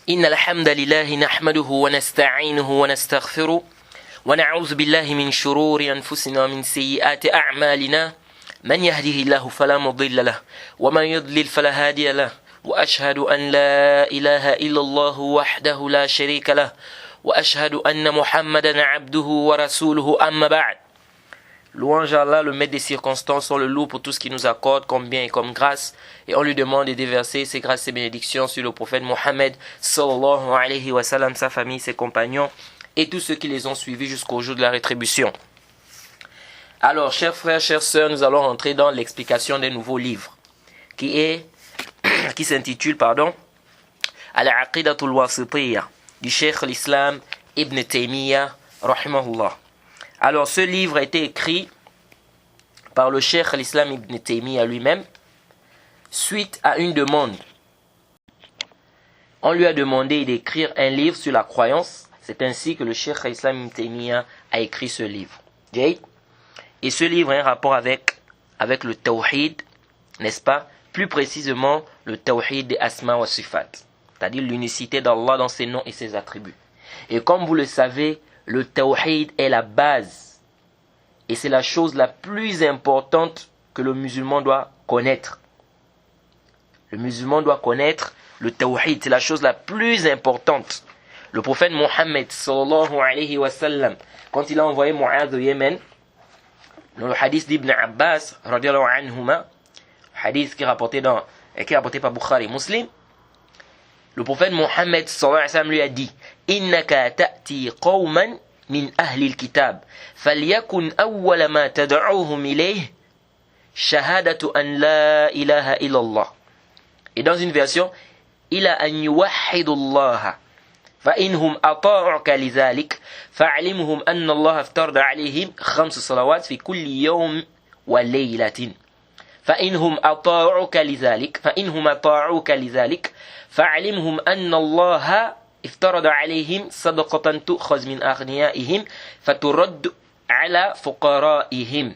إن الحمد لله نحمده ونستعينه ونستغفره ونعوذ بالله من شرور أنفسنا ومن سيئات أعمالنا من يهده الله فلا مضل له ومن يضلل فلا هادي له وأشهد أن لا إله إلا الله وحده لا شريك له وأشهد أن محمدا عبده ورسوله أما بعد. Louange à Allah, le maître des circonstances, on le loue pour tout ce qu'il nous accorde comme bien et comme grâce. Et on lui demande de déverser ses grâces et bénédictions sur le prophète Mohammed sallallahu alayhi wa sallam, sa famille, ses compagnons et tous ceux qui les ont suivis jusqu'au jour de la rétribution. Alors, chers frères, chères sœurs, nous allons entrer dans l'explication d'un nouveau livre qui s'intitule Al-Aqidatul Wasitiyya du Cheikh l'Islam Ibn Taymiyyah rahimahullah. Alors, ce livre a été écrit par le Cheikh l'Islam Ibn Taymiyyah lui-même suite à une demande. On lui a demandé d'écrire un livre sur la croyance. C'est ainsi que le Cheikh l'Islam Ibn Taymiyyah a écrit ce livre. Et ce livre a un rapport avec le tawhid, n'est-ce pas? Plus précisément, le tawhid des asma wa sifat, c'est-à-dire l'unicité d'Allah dans ses noms et ses attributs. Et comme vous le savez, le tawhid est la base et c'est la chose la plus importante que le musulman doit connaître. Le musulman doit connaître le tawhid, c'est la chose la plus importante. Le prophète Mohammed sallallahu alayhi wa sallam, quand il a envoyé Mu'adh au Yémen, dans le hadith d'Ibn Abbas radiyallahu anhuma, hadith qui est rapporté par Bukhari et Muslim, le prophète Mohammed sallallahu alayhi wa sallam lui a dit: Innaka ta'ti qawman min ahli al-kitab, falyakun awwala ma tad'uuhum ilayhi shahadatu an la ilaha illallah. Et dans une version, ila an yuwahhidu Allah, fa inhum ata'uka lidhalik, fa'alimhum anna Allah aftarada alayhim 5 salawat fi kulli yawm wa laylatin. فإنهم أطاعوك لذلك فاعلمهم أن الله افترض عليهم صدقة تؤخذ من أغنيائهم فترد على فقرائهم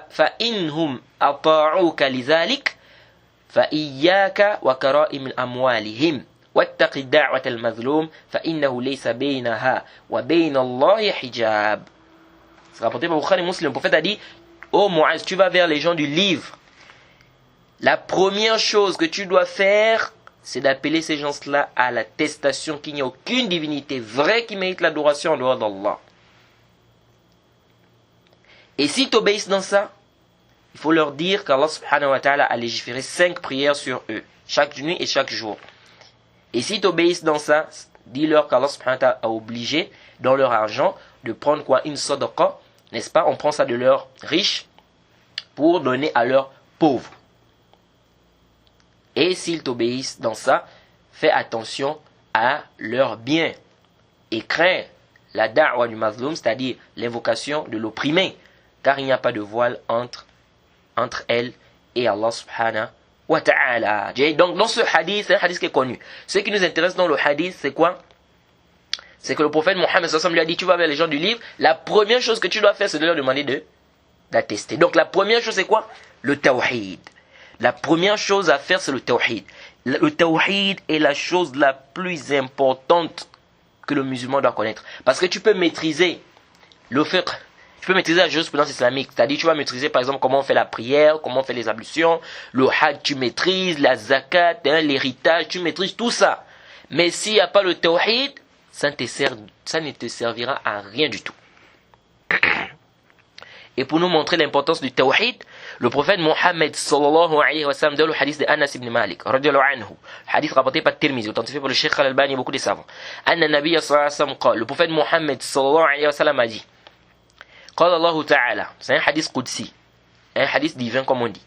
فإنهم أطاعوك لذلك فإياك وكرائم أموالهم واتق الدعوة المظلوم فإنه ليس بينها وبين الله حجاب. C'est rapporté par Bukhari et Muslim. Le prophète a dit: Oh Mu'adh, tu vas vers les gens du livre. La première chose que tu dois faire, c'est d'appeler ces gens-là à l'attestation qu'il n'y a aucune divinité vraie qui mérite l'adoration en dehors d'Allah. Et si tu obéisses dans ça, il faut leur dire qu'Allah subhanahu wa ta'ala a légiféré 5 prières sur eux, chaque nuit et chaque jour. Et si tu obéisses dans ça, dis-leur qu'Allah subhanahu wa ta'ala a obligé, dans leur argent, de prendre une sadaqa, n'est-ce pas? On prend ça de leurs riches pour donner à leurs pauvres. Et s'ils t'obéissent dans ça, fais attention à leurs biens et crains la da'wa du mazloum, c'est-à-dire l'invocation de l'opprimé, car il n'y a pas de voile entre elle et Allah subhanahu wa ta'ala. Donc dans ce hadith, c'est un hadith qui est connu. Ce qui nous intéresse dans le hadith, c'est quoi? C'est que le prophète Mohammed lui a dit: tu vas vers les gens du livre, la première chose que tu dois faire, c'est de leur demander d'attester. Donc la première chose, c'est quoi? Le tawhid. La première chose à faire, c'est le tawhid. Le tawhid est la chose la plus importante que le musulman doit connaître. Parce que tu peux maîtriser le fiqh, tu peux maîtriser la jurisprudence islamique. C'est-à-dire, tu vas maîtriser par exemple comment on fait la prière, comment on fait les ablutions, le hajj, tu maîtrises, la zakat, l'héritage, tu maîtrises tout ça. Mais s'il n'y a pas le tawhid, ça ne te servira à rien du tout. Et pour nous montrer l'importance du tawhid, le prophète Mohammed sallallahu alayhi wa sallam, dans le hadith de Anas ibn Malik radiyallahu anhu, hadith rapporté par Tirmizi, authentifié par le Cheikh Al-Albani et beaucoup de savants, Anna Nabiyya sallallahu alayhi wa sallam qala, le prophète Mohammed sallallahu alayhi wa sallam a dit: Qala Allah ta'ala, c'est un hadith qudsi, un hadith divin comme on dit,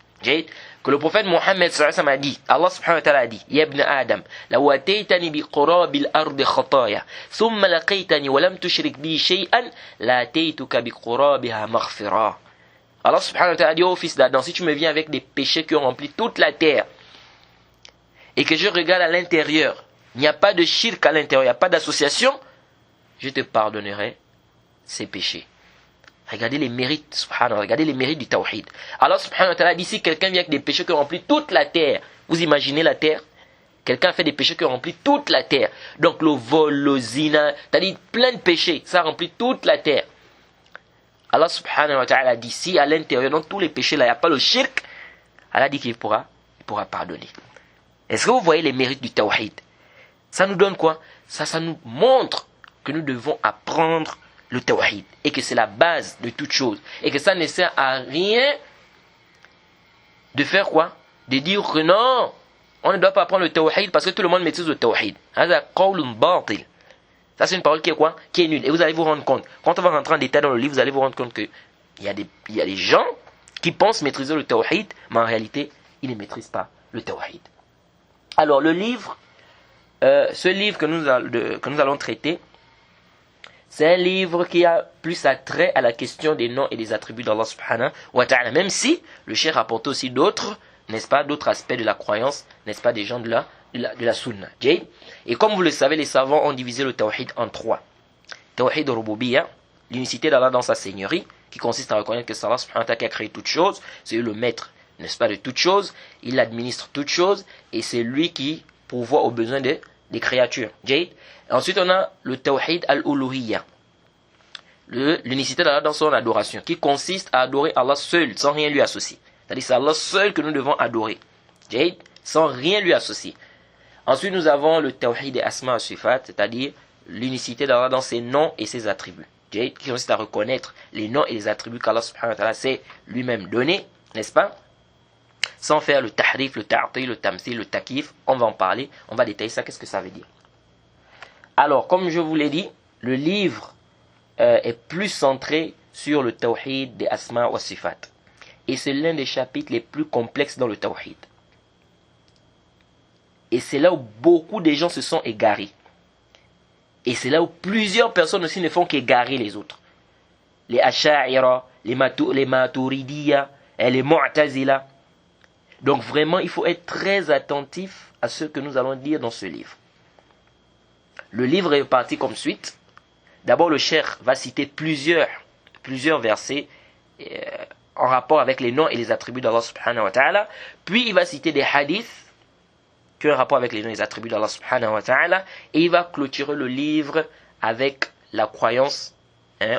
que le prophète Mohammed sallallahu alayhi wa sallam a dit, Allah subhanahu wa ta'ala a dit: Ya ibn Adam, law ataytani bi qurabil ardi khataya, thumma laqaytani wa lam tushrik bi shay'an, la ataytuka bi qurabiha maghfira. Allah subhanahu wa ta'ala a dit: oh fils d'Adam, si tu me viens avec des péchés qui ont rempli toute la terre, et que je regarde à l'intérieur, il n'y a pas de shirk à l'intérieur, il n'y a pas d'association, je te pardonnerai ces péchés. Regardez les mérites, subhanallah, regardez les mérites du tawhid. Allah subhanahu wa ta'ala dit: si quelqu'un vient avec des péchés qui ont rempli toute la terre, vous imaginez la terre? Quelqu'un fait des péchés qui remplissent toute la terre. Donc le vol, le zina, c'est-à-dire plein de péchés, ça remplit toute la terre. Allah subhanahu wa ta'ala dit, si à l'intérieur, dans tous les péchés là, il n'y a pas le shirk, Allah dit qu'il pourra pardonner. Est-ce que vous voyez les mérites du tawhid? Ça nous donne quoi? Ça nous montre que nous devons apprendre le tawhid et que c'est la base de toute chose et que ça ne sert à rien de faire quoi? De dire que non, on ne doit pas apprendre le tawhid parce que tout le monde maîtrise le tawhid. Ça, c'est une parole qui est quoi? Qui est nulle. Et vous allez vous rendre compte. Quand on va rentrer en détail dans le livre, vous allez vous rendre compte qu'il y a des gens qui pensent maîtriser le tawhid, mais en réalité, ils ne maîtrisent pas le tawhid. Alors, le livre, ce livre que nous allons traiter, c'est un livre qui a plus attrait à la question des noms et des attributs d'Allah subhanahu wa ta'ala. Même si le cheikh rapporte aussi d'autres, n'est-ce pas, d'autres aspects de la croyance, n'est-ce pas, des gens de la sunna. Et comme vous le savez, les savants ont divisé le tawhid en trois. Tawhid rububiyya, l'unicité d'Allah dans sa seigneurie, qui consiste à reconnaître que c'est Allah subhanahu wa ta'ala qui a créé toutes choses, c'est lui le maître, n'est-ce pas, de toutes choses, il administre toutes choses, et c'est lui qui pourvoit aux besoins des créatures. Ensuite, on a le tawhid al-uluhiyya, l'unicité d'Allah dans son adoration, qui consiste à adorer Allah seul, sans rien lui associer. C'est-à-dire c'est Allah seul que nous devons adorer, sans rien lui associer. Ensuite, nous avons le tawhid des asma wa sifat, c'est-à-dire l'unicité d'Allah dans ses noms et ses attributs, qui consiste à reconnaître les noms et les attributs qu'Allah subhanahu wa ta'ala s'est lui-même donné, n'est-ce pas? Sans faire le tahrif, le ta'til, le tamthil, le takif, on va en parler, on va détailler ça, qu'est-ce que ça veut dire. Alors, comme je vous l'ai dit, le livre est plus centré sur le tawhid des asma wa sifat. Et c'est l'un des chapitres les plus complexes dans le tawhid. Et c'est là où beaucoup de gens se sont égarés. Et c'est là où plusieurs personnes aussi ne font qu'égarer les autres. Les asha'ira, les maturidiyya, les mu'tazila. Donc vraiment, il faut être très attentif à ce que nous allons dire dans ce livre. Le livre est parti comme suite. D'abord, le cheikh va citer plusieurs versets en rapport avec les noms et les attributs d'Allah subhanahu wa ta'ala. Puis, il va citer des hadiths qui ont un rapport avec les noms et les attributs d'Allah subhanahu wa ta'ala. Et il va clôturer le livre avec la croyance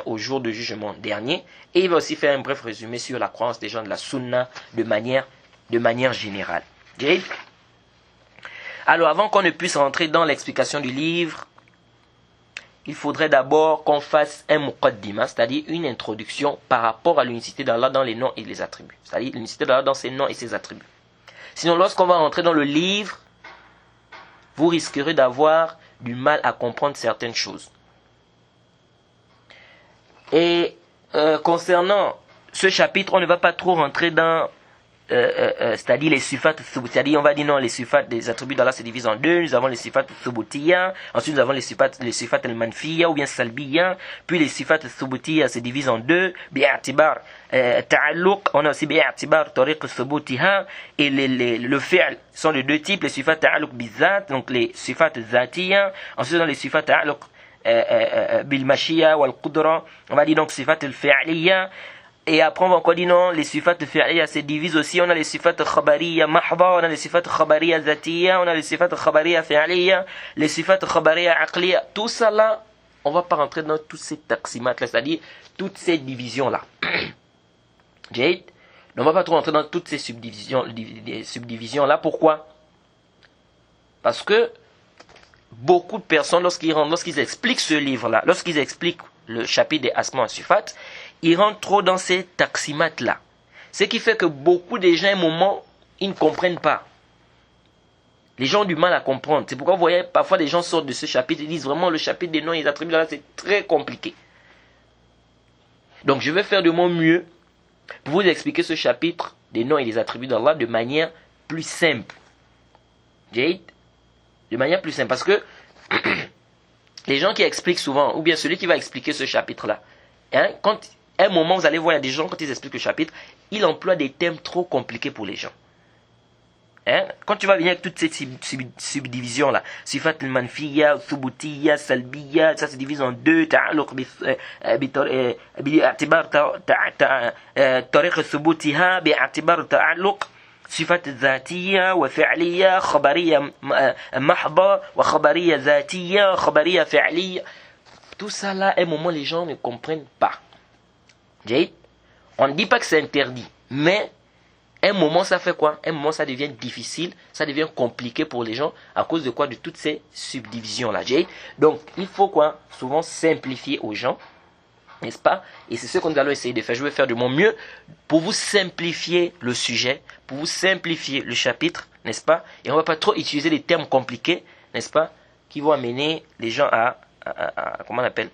au jour de jugement dernier. Et il va aussi faire un bref résumé sur la croyance des gens de la sunna de manière générale. Alors, avant qu'on ne puisse rentrer dans l'explication du livre, il faudrait d'abord qu'on fasse un muqaddima, c'est-à-dire une introduction par rapport à l'unicité d'Allah dans les noms et les attributs. C'est-à-dire l'unicité d'Allah dans ses noms et ses attributs. Sinon, lorsqu'on va rentrer dans le livre, vous risquerez d'avoir du mal à comprendre certaines choses. Et concernant ce chapitre, on ne va pas trop rentrer dans c'est-à-dire les sifat, c'est-à-dire on va dire non, les sifat des attributs d'Allah se divisent en deux. Nous avons les sifat thubutiyya, ensuite nous avons les sifat al-manfiyya ou bien salbiyya, puis les sifat thubutiyya se divisent en deux, bi'atibar ta'alluq, on a aussi bi'atibar tariq thubutiha, et le fi'l sont de deux types, les sifat ta'alluq bizat, donc les sifat zatiyya, ensuite on a les sifat ta'alluq bil mashiyya wal qudra, on va dire donc sifat al-fi'liyya. Et après, on va encore dire non, les sifat fi'liya se divisent aussi. On a les sifat khabariya mahba, on a les sifat khabariya zatiya, on a les sifat khabariya fi'liya, les sifat khabariya aqliya. Tout ça là, on va pas rentrer dans toutes ces taksimat là, c'est-à-dire toutes ces divisions là. Donc on va pas trop rentrer dans toutes ces subdivisions là. Pourquoi? Parce que beaucoup de personnes, lorsqu'ils expliquent ce livre là, lorsqu'ils expliquent le chapitre des asma wa sifat, ils rentrent trop dans ces taximates là. Ce qui fait que beaucoup de gens, à un moment, ils ne comprennent pas. Les gens ont du mal à comprendre. C'est pourquoi vous voyez, parfois des gens sortent de ce chapitre et disent vraiment le chapitre des noms et des attributs là, c'est très compliqué. Donc je vais faire de mon mieux pour vous expliquer ce chapitre des noms et des attributs d'Allah de manière plus simple. De manière plus simple. Parce que les gens qui expliquent souvent, ou bien celui qui va expliquer ce chapitre là, quand à un moment, vous allez voir, il y a des gens, quand ils expliquent le chapitre, ils emploient des thèmes trop compliqués pour les gens. Quand tu vas venir avec toutes ces subdivisions-là, sifat al-manfiyya, thubutiyya, salbiyya, ça se divise en deux, ta'alluq bi'atibar tariq thubutiha, bi'atibar ta'alluq, صفات ذاتية وفعلية خبرية محضة وخبرية ذاتية خبرية فعلية. Tout ça là, à un moment, les gens ne comprennent pas. On ne dit pas que c'est interdit, mais à un moment, ça fait quoi? À un moment, ça devient difficile, ça devient compliqué pour les gens à cause de quoi? De toutes ces subdivisions-là. Donc, il faut quoi? Souvent simplifier aux gens, n'est-ce pas? Et c'est ce que nous allons essayer de faire. Je vais faire de mon mieux pour vous simplifier le sujet, pour vous simplifier le chapitre, n'est-ce pas? Et on ne va pas trop utiliser des termes compliqués, n'est-ce pas? Qui vont amener les gens à comment on appelle?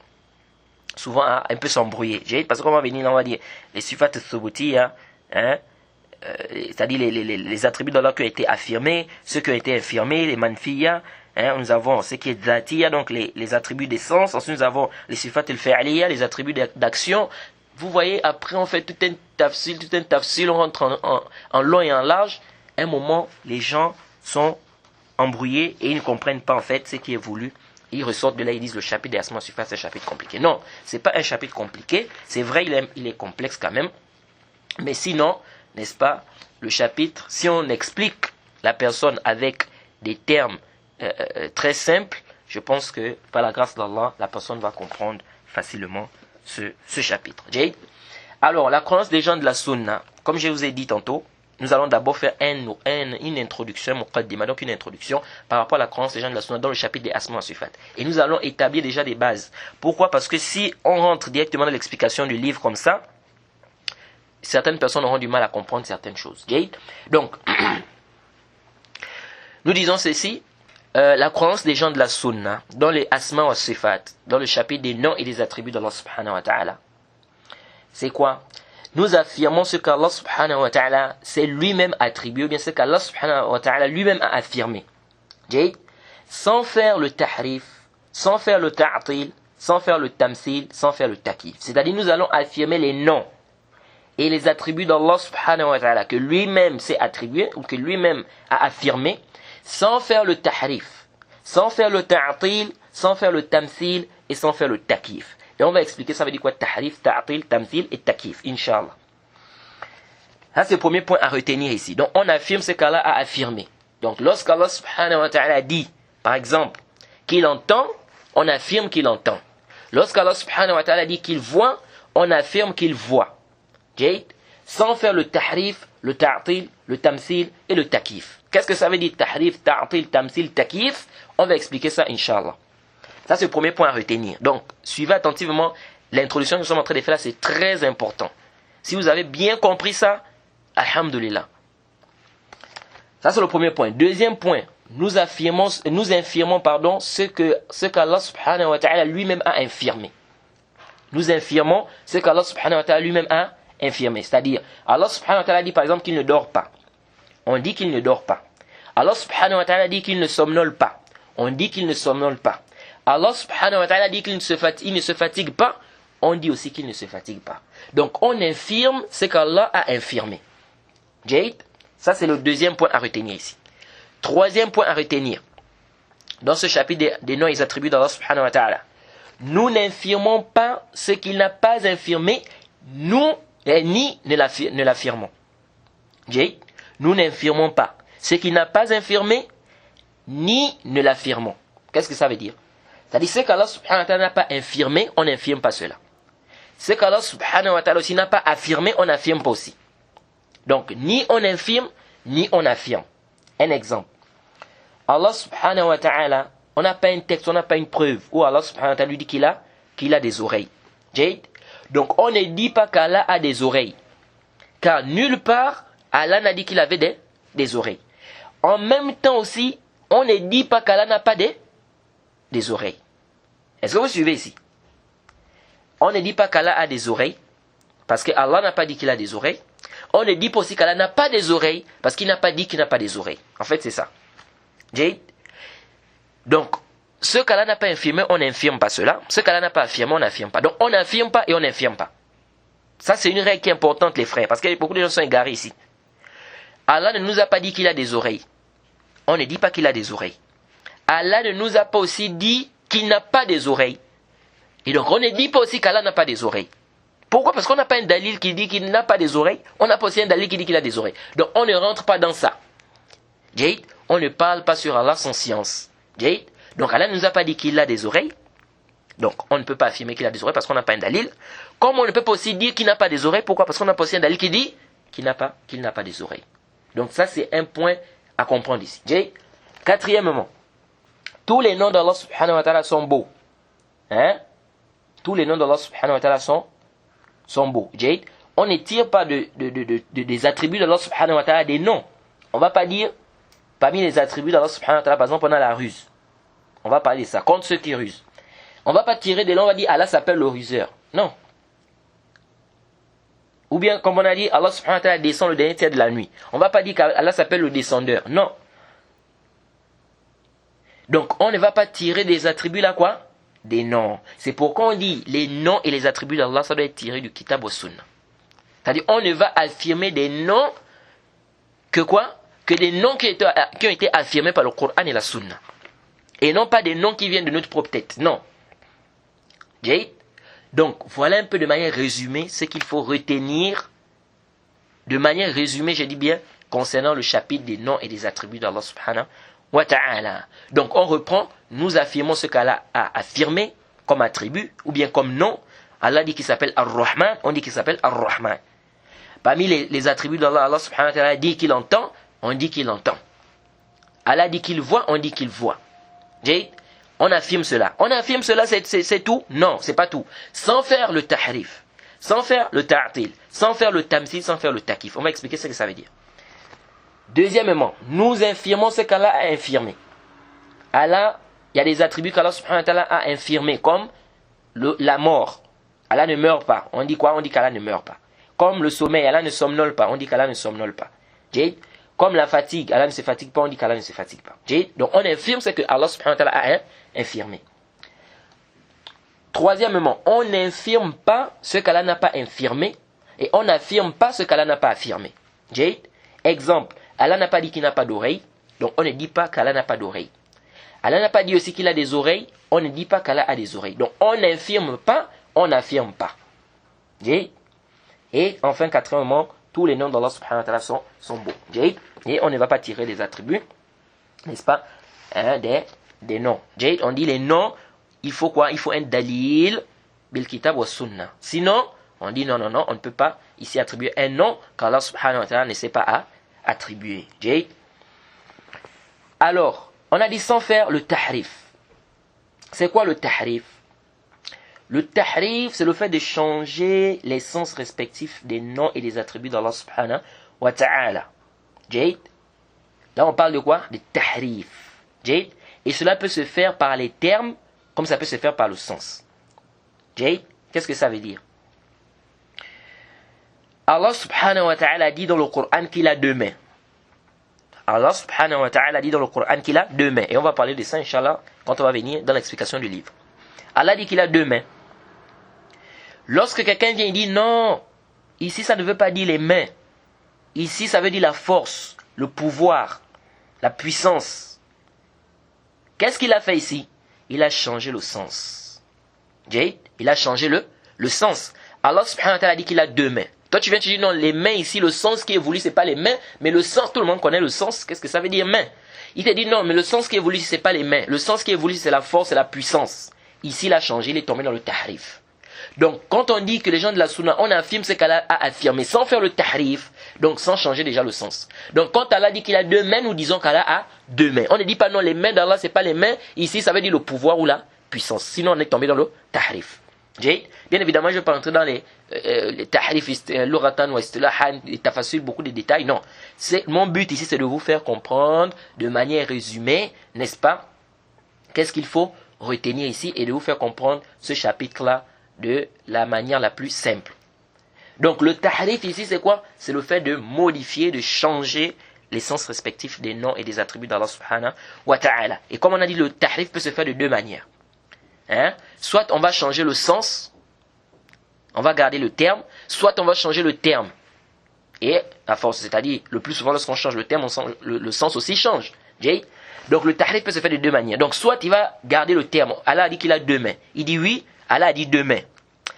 Souvent à un peu s'embrouiller. Parce qu'on va venir, on va dire les sifat thubutia, c'est-à-dire les attributs d'Allah qui ont été affirmés, ceux qui ont été infirmés, les manfiya. Nous avons ce qui est dhatiya, donc les attributs d'essence. Ensuite, nous avons les sifat al-fa'liya, les attributs d'action. Vous voyez, après, on fait tout un tafsil, on rentre en long et en large. À un moment, les gens sont embrouillés et ils ne comprennent pas, en fait, ce qui est voulu. Ils ressortent de là, ils disent le chapitre des Asma Sifat, c'est un chapitre compliqué. Non, c'est pas un chapitre compliqué. C'est vrai, il est complexe quand même. Mais sinon, n'est-ce pas, le chapitre, si on explique la personne avec des termes très simples, je pense que par la grâce d'Allah, la personne va comprendre facilement ce chapitre. Alors, la croyance des gens de la Sunna, comme je vous ai dit tantôt, nous allons d'abord faire une introduction, donc une introduction par rapport à la croyance des gens de la Sunna dans le chapitre des Asma wa Sifat. Et nous allons établir déjà des bases. Pourquoi? Parce que si on rentre directement dans l'explication du livre comme ça, certaines personnes auront du mal à comprendre certaines choses. Donc, nous disons ceci, la croyance des gens de la Sunna dans les Asma wa Sifat, dans le chapitre des noms et des attributs d'Allah subhanahu wa ta'ala, c'est quoi? Nous affirmons ce qu'Allah subhanahu wa ta'ala s'est lui-même attribué, ou bien ce qu'Allah subhanahu wa ta'ala lui-même a affirmé. Sans faire le tahrif, sans faire le ta'atil, sans faire le tamsil, sans faire le takif. C'est-à-dire nous allons affirmer les noms et les attributs d'Allah subhanahu wa ta'ala que lui-même s'est attribué, ou que lui-même a affirmé, sans faire le tahrif, sans faire le ta'atil, sans faire le tamsil et sans faire le takif. Et on va expliquer ça veut dire quoi tahrif, ta'atil, tamthil et takif, inshallah. Ça c'est le premier point à retenir ici. Donc on affirme ce qu'Allah a affirmé. Donc lorsqu'Allah subhanahu wa ta'ala dit, par exemple, qu'il entend, on affirme qu'il entend. Lorsqu'Allah subhanahu wa ta'ala dit qu'il voit, on affirme qu'il voit. Sans faire le tahrif, le ta'atil, le tamthil et le takif. Qu'est-ce que ça veut dire tahrif, ta'atil, tamthil, takif? On va expliquer ça inshallah. Ça, c'est le premier point à retenir. Donc, suivez attentivement l'introduction que nous sommes en train de faire là, c'est très important. Si vous avez bien compris ça, alhamdulillah. Ça, c'est le premier point. Deuxième point, nous infirmons ce qu'Allah subhanahu wa ta'ala lui-même a infirmé. Nous infirmons ce qu'Allah subhanahu wa ta'ala lui-même a infirmé. C'est-à-dire, Allah subhanahu wa ta'ala dit par exemple qu'il ne dort pas. On dit qu'il ne dort pas. Allah subhanahu wa ta'ala dit qu'il ne somnole pas. On dit qu'il ne somnole pas. Allah subhanahu wa ta'ala dit qu'il ne se fatigue pas, on dit aussi qu'il ne se fatigue pas. Donc on infirme ce qu'Allah a infirmé. Ça c'est le deuxième point à retenir ici. Troisième point à retenir, dans ce chapitre des noms et des attributs d'Allah subhanahu wa ta'ala, nous n'infirmons pas ce qu'il n'a pas infirmé, ni ne l'affirmons. Nous n'infirmons pas ce qu'il n'a pas infirmé, ni ne l'affirmons. Qu'est-ce que ça veut dire? C'est-à-dire, ce qu'Allah subhanahu wa ta'ala n'a pas infirmé, on n'infirme pas cela. Ce qu'Allah subhanahu wa ta'ala aussi n'a pas affirmé, on n'affirme pas aussi. Donc, ni on infirme, ni on affirme. Un exemple. Allah subhanahu wa ta'ala, on n'a pas un texte, on n'a pas une preuve où Allah subhanahu wa ta'ala lui dit qu'il a des oreilles. Donc, on ne dit pas qu'Allah a des oreilles. Car nulle part, Allah n'a dit qu'il avait des oreilles. En même temps aussi, on ne dit pas qu'Allah n'a pas des oreilles. Est-ce que vous suivez ici? On ne dit pas qu'Allah a des oreilles, parce qu'Allah n'a pas dit qu'il a des oreilles. On ne dit pas aussi qu'Allah n'a pas des oreilles, parce qu'il n'a pas dit qu'il n'a pas des oreilles. En fait, c'est ça. Donc, ce qu'Allah n'a pas infirmé, on n'infirme pas cela. Ce qu'Allah n'a pas affirmé, on n'affirme pas. Donc, on n'affirme pas et on n'infirme pas. Ça, c'est une règle qui est importante, les frères, parce que beaucoup de gens sont égarés ici. Allah ne nous a pas dit qu'il a des oreilles. On ne dit pas qu'il a des oreilles. Allah ne nous a pas aussi dit qu'il n'a pas des oreilles. Et donc on ne dit pas aussi qu'Allah n'a pas des oreilles. Pourquoi? Parce qu'on n'a pas un dalil qui dit qu'il n'a pas des oreilles. On n'a pas aussi un dalil qui dit qu'il a des oreilles. Donc on ne rentre pas dans ça. Jade, on ne parle pas sur Allah sans science. Jade, donc Allah ne nous a pas dit qu'il a des oreilles. Donc on ne peut pas affirmer qu'il a des oreilles parce qu'on n'a pas un dalil. Comme on ne peut pas aussi dire qu'il n'a pas des oreilles. Pourquoi? Parce qu'on n'a pas aussi un dalil qui dit qu'il n'a pas des oreilles. Donc ça c'est un point à comprendre ici. Jade. Quatrièmement, tous les noms d'Allah subhanahu wa ta'ala sont beaux. Hein? Tous les noms d'Allah subhanahu wa ta'ala sont beaux. Jade. On ne tire pas des attributs d'Allah subhanahu wa ta'ala des noms. On ne va pas dire, parmi les attributs d'Allah subhanahu wa ta'ala, par exemple, on a la ruse. On va parler de ça, contre ceux qui rusent. On ne va pas tirer des noms, on va dire Allah s'appelle le ruseur. Non. Ou bien, comme on a dit, Allah subhanahu wa ta'ala descend le dernier tiers de la nuit. On ne va pas dire qu'Allah s'appelle le descendeur. Non. Donc, on ne va pas tirer des attributs là quoi? Des noms. C'est pourquoi on dit les noms et les attributs d'Allah, ça doit être tiré du Kitab wa Sunna. C'est-à-dire, on ne va affirmer des noms que quoi? Que des noms qui ont été affirmés par le Coran et la Sunna. Et non pas des noms qui viennent de notre propre tête. Non. Jade. Donc, voilà un peu de manière résumée ce qu'il faut retenir. De manière résumée, je dis bien, concernant le chapitre des noms et des attributs d'Allah subhanahu wa ta'ala. Donc, on reprend, nous affirmons ce qu'Allah a affirmé comme attribut, ou bien comme nom. Allah dit qu'il s'appelle Ar-Rahman, on dit qu'il s'appelle Ar-Rahman. Parmi les attributs d'Allah, Allah subhanahu wa ta'ala dit qu'il entend, on dit qu'il entend. Allah dit qu'il voit, on dit qu'il voit. Jade. On affirme cela. On affirme cela, c'est tout? Non, c'est pas tout. Sans faire le tahrif, sans faire le ta'til, sans faire le tamsil, sans faire le takif. On va expliquer ce que ça veut dire. Deuxièmement, nous infirmons ce qu'Allah a infirmé. Allah, il y a des attributs qu'Allah subhanahu wa ta'ala a infirmés, comme la mort. Allah ne meurt pas. On dit quoi? On dit qu'Allah ne meurt pas. Comme le sommeil, Allah ne somnole pas. On dit qu'Allah ne somnole pas. Jade. Comme la fatigue, Allah ne se fatigue pas, on dit qu'Allah ne se fatigue pas. Jade. Donc on infirme ce que Allah subhanahu wa ta'ala a infirmé. Troisièmement, on n'infirme pas ce qu'Allah n'a pas infirmé et on n'affirme pas ce qu'Allah n'a pas affirmé. Jade. Exemple, Allah n'a pas dit qu'il n'a pas d'oreille, donc on ne dit pas qu'Allah n'a pas d'oreille. Allah n'a pas dit aussi qu'il a des oreilles, on ne dit pas qu'Allah a des oreilles. Donc on n'infirme pas, on n'affirme pas. Jade. Et enfin, quatrièmement, tous les noms d'Allah subhanahu wa ta'ala sont beaux. Jade. Et on ne va pas tirer des attributs, n'est-ce pas, hein, des noms. Jade, on dit les noms, il faut quoi? Il faut un dalil, bil kitab wa sunnah. Sinon, on dit non, on ne peut pas ici attribuer un nom qu'Allah subhanahu wa ta'ala ne sait pas attribuer. Jade. Alors, on a dit sans faire le tahrif. C'est quoi le tahrif? Le tahrif, c'est le fait de changer les sens respectifs des noms et des attributs d'Allah subhanahu wa ta'ala. Jade. Là, on parle de quoi? De tahrif. Jade. Et cela peut se faire par les termes, comme ça peut se faire par le sens. Jade. Qu'est-ce que ça veut dire? Allah subhanahu wa ta'ala dit dans le Coran qu'il a deux mains. Allah subhanahu wa ta'ala dit dans le Coran qu'il a deux mains. Et on va parler de ça, Inch'Allah, quand on va venir dans l'explication du livre. Allah dit qu'il a deux mains. Lorsque quelqu'un vient et dit non, ici ça ne veut pas dire les mains. Ici ça veut dire la force, le pouvoir, la puissance. Qu'est-ce qu'il a fait ici? Il a changé le sens. Jade, il a changé le sens. Allah subhanahu wa ta'ala dit qu'il a deux mains. Toi tu viens te dire non, les mains ici, le sens qui est voulu c'est pas les mains, mais le sens, tout le monde connaît le sens. Qu'est-ce que ça veut dire main? Il te dit non, mais le sens qui est voulu c'est pas les mains. Le sens qui est voulu c'est la force et la puissance. Ici il a changé, il est tombé dans le tahrif. Donc, quand on dit que les gens de la Sunna, on affirme ce qu'Allah a affirmé sans faire le tahrif, donc sans changer déjà le sens. Donc, quand Allah dit qu'il a deux mains, nous disons qu'Allah a deux mains. On ne dit pas non, les mains d'Allah, c'est pas les mains. Ici, ça veut dire le pouvoir ou la puissance. Sinon, on est tombé dans le tahrif. Bien évidemment, je ne vais pas entrer dans les tahrif, l'uratan ou istilahan, les tafassul, beaucoup de détails. Non. Mon but ici, c'est de vous faire comprendre de manière résumée, n'est-ce pas, qu'est-ce qu'il faut retenir ici et de vous faire comprendre ce chapitre-là de la manière la plus simple. Donc le tahrif ici c'est quoi? C'est le fait de modifier, de changer les sens respectifs des noms et des attributs d'Allah subhanahu wa ta'ala. Et comme on a dit, le tahrif peut se faire de deux manières. Soit on va changer le sens, on va garder le terme, soit on va changer le terme. Et à force, c'est-à-dire le plus souvent lorsqu'on change le terme, le sens aussi change. Donc le tahrif peut se faire de deux manières. Donc soit il va garder le terme. Allah a dit qu'il a deux mains. Il dit oui, Allah a dit deux mains.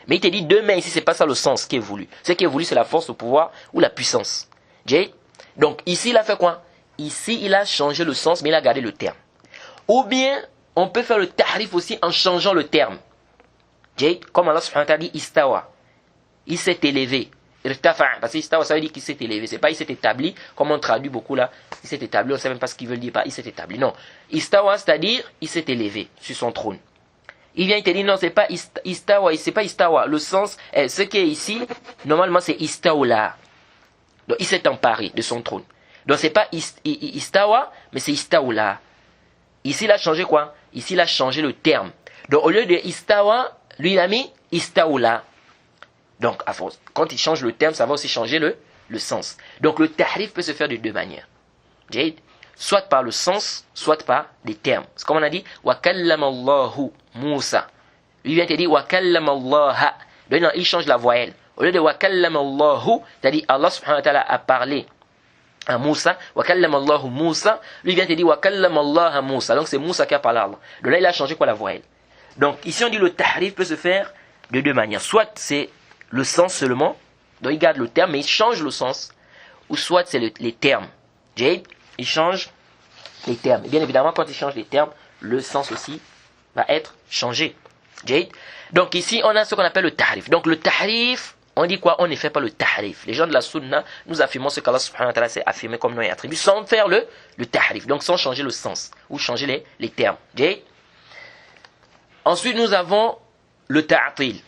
Mais il te dit deux mains ici, c'est pas ça le sens qui est voulu. Ce qui est voulu, c'est la force, le pouvoir ou la puissance. Donc ici, il a fait quoi? Ici, il a changé le sens, mais il a gardé le terme. Ou bien, on peut faire le tahrif aussi en changeant le terme. Comme Allah subhanahu wa ta'ala dit istawa. Il s'est élevé. Parce que istawa, ça veut dire qu'il s'est élevé. C'est pas il s'est établi, comme on traduit beaucoup là. Il s'est établi, on ne sait même pas ce qu'il veut dire par il s'est établi. Non. Istawa, c'est-à-dire il s'est élevé sur son trône. Il vient, il te dit non, c'est pas istawa, c'est pas istawa. Le sens, ce qui est ici, normalement c'est istaoula. Donc il s'est emparé de son trône. Donc c'est pas istawa, mais c'est istaoula. Ici il a changé quoi? Ici il a changé le terme. Donc au lieu de istawa, lui il a mis istaoula. Donc à force, quand il change le terme, ça va aussi changer le sens. Donc le tahrif peut se faire de deux manières. Soit par le sens, soit par des termes. C'est comme on a dit, wa kallama Allahu Musa. Lui vient te dire wa kallama Allah. Donc non, il change la voyelle. Au lieu de wa kallama Allahu, c'est-à-dire Allah subhanahu wa ta'ala a parlé à Musa, wa kallama Allahu Musa. Lui vient te dire wa kallama Allah Musa. Donc c'est Musa qui a parlé à Allah. Donc là il a changé quoi la voyelle. Donc ici on dit le tahrif peut se faire de deux manières. Soit c'est le sens seulement, donc il garde le terme, mais il change le sens. Ou soit c'est les termes. Il change les termes. Et bien évidemment, quand il change les termes, le sens aussi va être changé. Donc ici, on a ce qu'on appelle le tahrif. Donc le tahrif, on dit quoi? On ne fait pas le tahrif. Les gens de la sunna, nous affirmons ce qu'Allah subhanahu wa ta'ala s'est affirmé comme nom et attribut, sans faire le tahrif. Donc sans changer le sens, ou changer les termes. Ensuite, nous avons le ta'atil.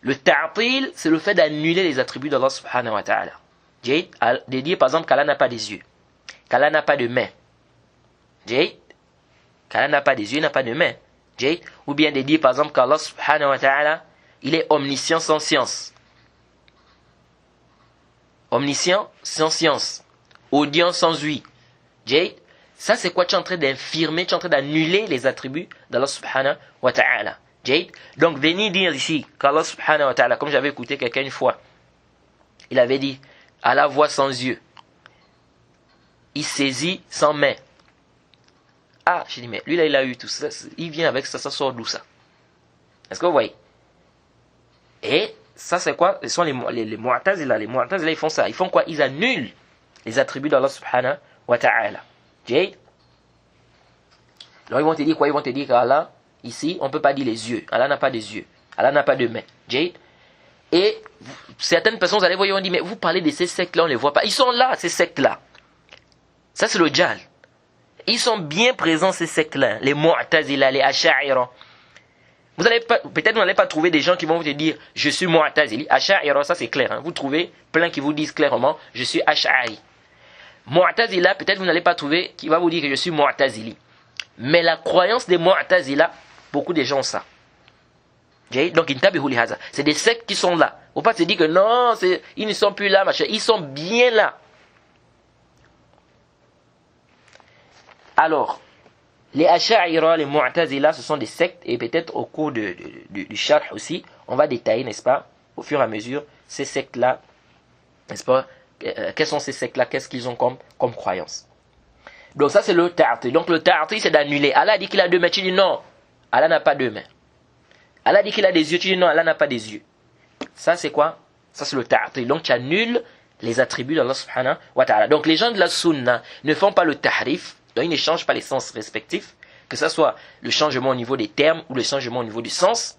Le ta'atil, c'est le fait d'annuler les attributs d'Allah subhanahu wa ta'ala. De dire par exemple qu'Allah n'a pas des yeux, qu'Allah n'a pas de main, qu'Allah n'a pas des yeux, n'a pas de main, ou bien de dire par exemple qu'Allah subhanahu wa ta'ala il est omniscient sans science, omniscient sans science, audient sans ouïe. Ça c'est quoi? Tu es en train d'infirmer, tu es en train d'annuler les attributs d'Allah subhanahu wa ta'ala. Donc venir dire ici qu'Allah subhanahu wa ta'ala, comme j'avais écouté quelqu'un une fois, il avait dit Allah voit sans yeux, il saisit sans main. Ah, j'ai dit mais lui là il a eu tout ça, il vient avec ça, ça sort d'où ça? Est-ce que vous voyez? Et ça c'est quoi? Ce sont les Mu'tazila. Les Mu'tazila ils font ça. Ils font quoi? Ils annulent les attributs d'Allah subhanahu wa ta'ala. Alors ils vont te dire quoi? Ils vont te dire qu'Allah, ici, on ne peut pas dire les yeux. Allah n'a pas des yeux. Allah n'a pas de main. Et certaines personnes, vous allez voir, ils vont dire, mais vous parlez de ces sectes-là, on ne les voit pas. Ils sont là, ces sectes-là. Ça, c'est le djal. Ils sont bien présents, ces sectes-là. Les Mu'tazila, les Asha'ira. Peut-être vous n'allez pas trouver des gens qui vont vous dire, je suis Mu'tazili. Asha'ira, ça c'est clair. Hein. Vous trouvez plein qui vous disent clairement, je suis Ash'ari. Mu'tazila, peut-être vous n'allez pas trouver qui va vous dire que je suis Mu'tazili. Mais la croyance des Mu'tazila, beaucoup de gens ont ça. Donc, c'est des sectes qui sont là. Il ne faut pas se dire que non, ils ne sont plus là, machin. Ils sont bien là. Alors, les Asha'ira, les Mu'tazila, ce sont des sectes, et peut-être au cours du Sharh aussi, on va détailler, n'est-ce pas, au fur et à mesure, ces sectes-là, n'est-ce pas, quelles sont ces sectes-là, qu'est-ce qu'ils ont comme croyance. Donc ça c'est le ta'atil. Donc le ta'atil c'est d'annuler. Allah dit qu'il a deux mains, tu dis non, Allah n'a pas deux mains. Allah dit qu'il a des yeux, tu dis non, Allah n'a pas des yeux. Ça c'est quoi? Ça c'est le ta'atil. Donc tu annules les attributs d'Allah subhanahu wa ta'ala. Donc les gens de la sunna ne font pas le tahrif, donc ils ne changent pas les sens respectifs, que ce soit le changement au niveau des termes ou le changement au niveau du sens.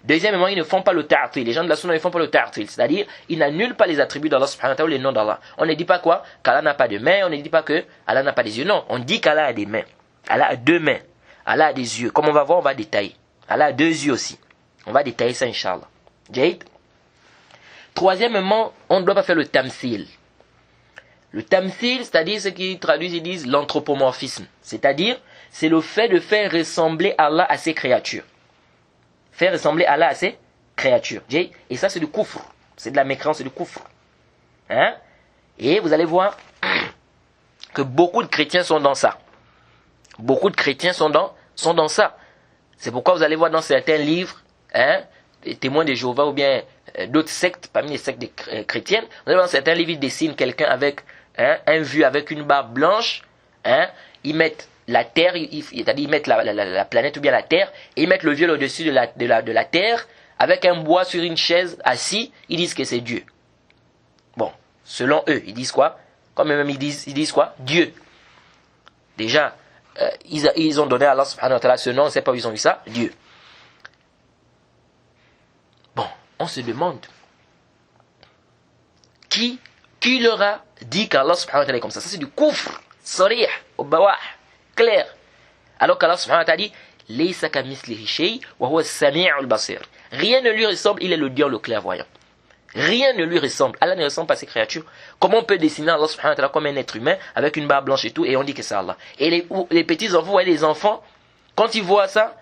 Deuxièmement, ils ne font pas le ta'atil. Les gens de la sunna ne font pas le ta'atil. C'est-à-dire, ils n'annulent pas les attributs d'Allah subhanahu wa ta'ala ou les noms d'Allah. On ne dit pas quoi? Qu'Allah n'a pas de main, on ne dit pas que Allah n'a pas des yeux. Non, on dit qu'Allah a des mains. Allah a deux mains. Allah a des yeux. Comme on va voir, on va détailler. Allah a deux yeux aussi. On va détailler ça, Inch'Allah. Troisièmement, on ne doit pas faire le tamthil. Le tamthil, c'est-à-dire ce qu'ils traduisent, ils disent l'anthropomorphisme. C'est-à-dire, c'est le fait de faire ressembler Allah à ses créatures. Faire ressembler Allah à ses créatures. Et ça, c'est du kufr. C'est de la mécréance, c'est du kufr. Hein? Et vous allez voir que beaucoup de chrétiens sont dans ça. Beaucoup de chrétiens sont dans ça. C'est pourquoi vous allez voir dans certains livres, hein, les témoins de Jéhovah ou bien d'autres sectes, parmi les sectes chrétiennes, vous allez voir dans certains livres, ils dessinent quelqu'un avec un vu avec une barbe blanche. Hein, ils mettent la terre, c'est-à-dire ils mettent la planète ou bien la terre, et ils mettent le viol au-dessus de la terre, avec un bois sur une chaise assis, ils disent que c'est Dieu. Bon, selon eux, ils disent quoi? Comme eux-mêmes ils disent quoi? Dieu. Déjà, ils ont donné à Allah subhanahu wa ta'ala ce nom, on ne sait pas où ils ont eu ça, Dieu. Bon, on se demande, qui leur a dit qu'Allah subhanahu wa ta'ala est comme ça? Ça c'est du kufr, sarih, au bawah, clair. Alors qu'Allah subhanahu wa ta'ala dit, Laysa kamithlihi shay wa huwa as-sami'ul basir. Rien ne lui ressemble, il est le Dieu le clairvoyant. Rien ne lui ressemble. Allah ne ressemble pas à ses créatures. Comment on peut dessiner Allah subhanahu wa ta'ala comme un être humain avec une barbe blanche et tout et on dit que c'est Allah? Et les petits enfants, vous voyez les enfants, quand ils voient ça,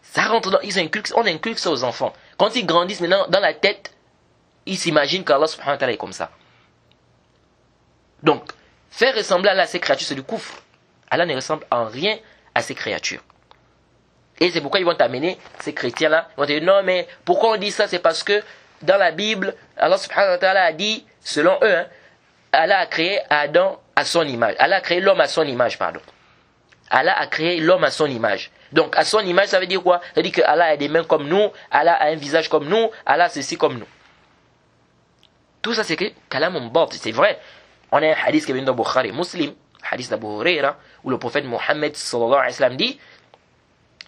ça rentre dans, on inculque ça aux enfants. Quand ils grandissent maintenant dans la tête, ils s'imaginent qu'Allah subhanahu wa ta'ala est comme ça. Donc, faire ressembler Allah à ses créatures, c'est du kufr. Allah ne ressemble en rien à ses créatures. Et c'est pourquoi ils vont t'amener, ces chrétiens-là, ils vont te dire, non mais pourquoi on dit ça? C'est parce que dans la Bible, Allah subhanahu wa ta'ala a dit, selon eux, Allah a créé Adam à son image. Allah a créé l'homme à son image, pardon. Allah a créé l'homme à son image. Donc à son image, ça veut dire quoi? Ça veut dire que Allah a des mains comme nous, Allah a un visage comme nous, Allah a ceci comme nous. Tout ça c'est que Kalam Bab, c'est vrai. On a un hadith qui vient dans Bukhari Muslim, hadith d'Abu Huraira, où le prophète Mohammed sallallahu alayhi wa sallam dit,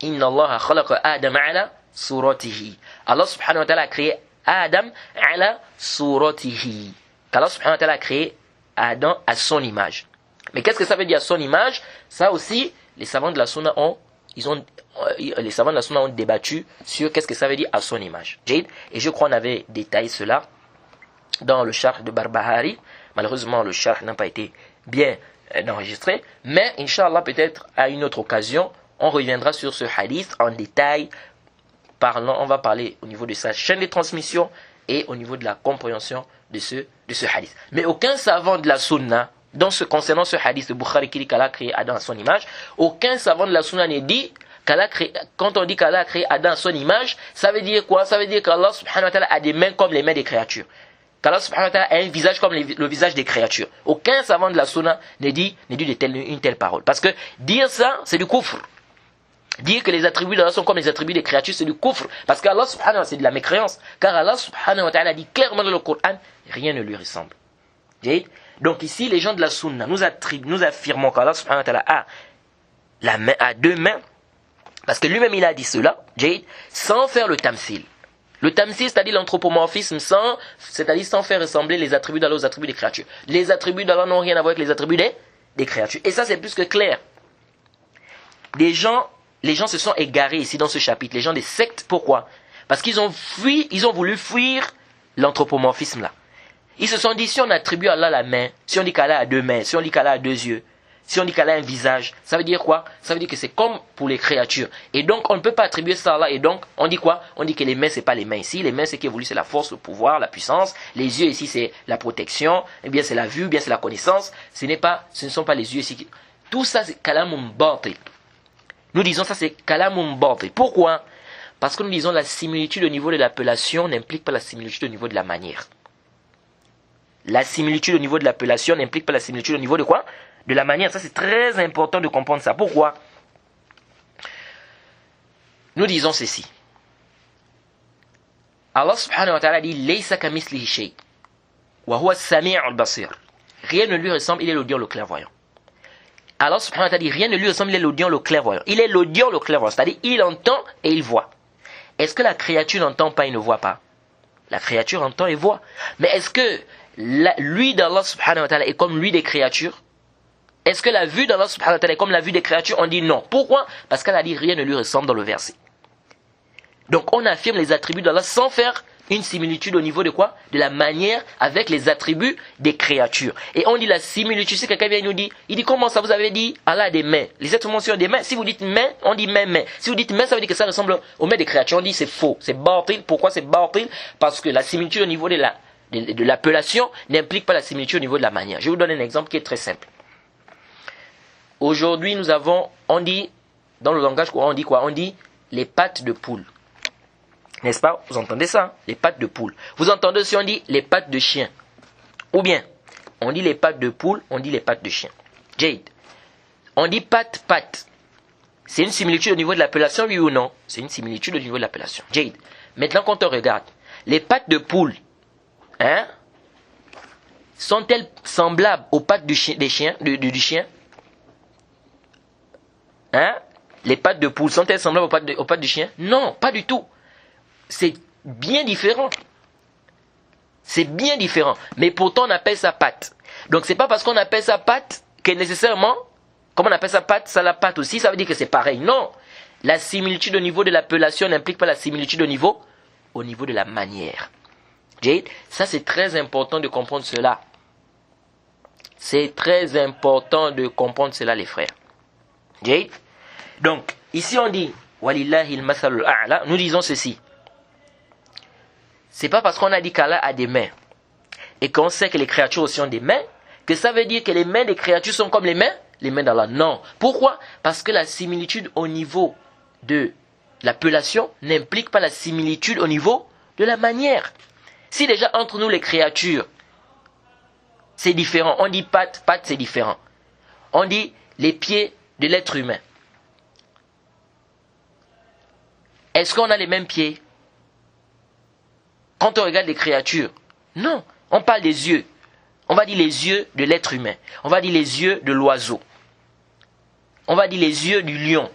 Inna Allah khalaqa Adam ala suratihi. Allah subhanahu wa ta'ala a créé Adam ala suratihi. Allah subhanahu wa ta'ala a créé Adam à son image. Mais qu'est-ce que ça veut dire à son image? Ça aussi, les savants de la Sunna ont débattu sur qu'est-ce que ça veut dire à son image. Et je crois qu'on avait détaillé cela dans le charh de Barbahari. Malheureusement, le charh n'a pas été bien enregistré. Mais, Inch'Allah, peut-être à une autre occasion, on reviendra sur ce hadith en détail. On va parler au niveau de sa chaîne de transmission et au niveau de la compréhension de ce hadith. Mais aucun savant de la Sunna, concernant ce hadith de Bukhari qui dit qu'Allah a créé Adam à son image, aucun savant de la Sunna ne dit quand on dit qu'Allah a créé Adam à son image, ça veut dire quoi? Ça veut dire qu'Allah subhanahu wa ta'ala a des mains comme les mains des créatures. Qu'Allah subhanahu wa ta'ala a un visage comme le visage des créatures. Aucun savant de la Sunna ne dit une telle parole. Parce que dire ça, c'est du kufr. Dire que les attributs d'Allah sont comme les attributs des créatures, c'est du kufr. Parce qu'Allah subhanahu wa ta'ala, c'est de la mécréance. Car Allah subhanahu wa ta'ala dit clairement dans le Coran, rien ne lui ressemble. Donc ici, les gens de la Sunna, nous affirmons qu'Allah subhanahu wa ta'ala a deux mains. Parce que lui-même, il a dit cela, sans faire le tamsil. Le tamsil, c'est-à-dire l'anthropomorphisme, c'est-à-dire sans faire ressembler les attributs d'Allah aux attributs des créatures. Les attributs d'Allah n'ont rien à voir avec les attributs des créatures. Et ça, c'est plus que clair. Les gens se sont égarés ici dans ce chapitre, les gens des sectes. Pourquoi? Parce qu'ils ont voulu fuir l'anthropomorphisme là. Ils se sont dit, si on attribue à Allah la main, si on dit qu'Allah a deux mains, si on dit qu'Allah a deux yeux, si on dit qu'Allah a un visage, ça veut dire quoi? Ça veut dire que c'est comme pour les créatures. Et donc, on ne peut pas attribuer ça à Allah. Et donc, on dit quoi? On dit que les mains, c'est pas les mains ici. Les mains, c'est qui évolue, c'est la force, le pouvoir, la puissance. Les yeux ici, c'est la protection. Eh bien, c'est la vue, bien c'est la connaissance. Ce ne sont pas les yeux ici. Tout ça, c'est kalamun batil. Nous disons ça, c'est kalamun batil. Pourquoi? Parce que nous disons la similitude au niveau de l'appellation n'implique pas la similitude au niveau de la manière. La similitude au niveau de l'appellation n'implique pas la similitude au niveau de quoi? De la manière. Ça, c'est très important de comprendre ça. Pourquoi? Nous disons ceci. Allah subhanahu wa ta'ala dit Laysa kamithlihi shay wa huwa as-sami'ul basir. Rien ne lui ressemble, il est l'audient, le clairvoyant. Allah subhanahu wa ta'ala dit rien ne lui ressemble, il est l'audient, le clairvoyant. Il est l'audient, le clairvoyant, c'est-à-dire il entend et il voit. Est-ce que la créature n'entend pas et ne voit pas? La créature entend et voit. Mais est-ce que lui d'Allah subhanahu wa ta'ala est comme lui des créatures? Est-ce que la vue d'Allah subhanahu wa ta'ala est comme la vue des créatures? On dit non. Pourquoi? Parce qu'elle a dit rien ne lui ressemble dans le verset. Donc on affirme les attributs d'Allah sans faire une similitude au niveau de quoi? De la manière avec les attributs des créatures. Et on dit la similitude, si quelqu'un vient nous dire, il dit comment ça vous avez dit Allah a des mains. Les êtres humains ont des mains. Si vous dites main, on dit main. Si vous dites main, ça veut dire que ça ressemble aux mains des créatures. On dit c'est faux, c'est batil. Pourquoi c'est batil? Parce que la similitude au niveau de l'appellation n'implique pas la similitude au niveau de la manière. Je vous donne un exemple qui est très simple. Aujourd'hui, on dit, dans le langage courant, on dit quoi? On dit les pattes de poule. N'est-ce pas? Vous entendez ça? Hein? Les pattes de poule. Vous entendez si on dit les pattes de chien? Ou bien, on dit les pattes de poule, on dit les pattes de chien. Jade. On dit patte, patte. C'est une similitude au niveau de l'appellation, oui ou non? C'est une similitude au niveau de l'appellation. Jade. Maintenant, quand on regarde, les pattes de poule, hein, sont-elles semblables aux pattes du chien, du chien? Hein? Les pattes de poule sont-elles semblables aux pattes du chien? Non, pas du tout. C'est bien différent. C'est bien différent. Mais pourtant, on appelle ça patte. Donc, c'est pas parce qu'on appelle ça patte que nécessairement, comme on appelle ça patte, ça la patte aussi, ça veut dire que c'est pareil. Non. La similitude au niveau de l'appellation n'implique pas la similitude au niveau de la manière. Jade, ça c'est très important de comprendre cela. C'est très important de comprendre cela, les frères. Jade. Donc, ici on dit, Walillahi al-mathalul a'la, nous disons ceci. C'est pas parce qu'on a dit qu'Allah a des mains et qu'on sait que les créatures aussi ont des mains que ça veut dire que les mains des créatures sont comme les mains d'Allah. Non. Pourquoi? Parce que la similitude au niveau de l'appellation n'implique pas la similitude au niveau de la manière. Si déjà entre nous les créatures, c'est différent. On dit patte, patte c'est différent. On dit les pieds de l'être humain. Est-ce qu'on a les mêmes pieds? Quand on regarde les créatures, non. On parle des yeux. On va dire les yeux de l'être humain. On va dire les yeux de l'oiseau. On va dire les yeux du lion.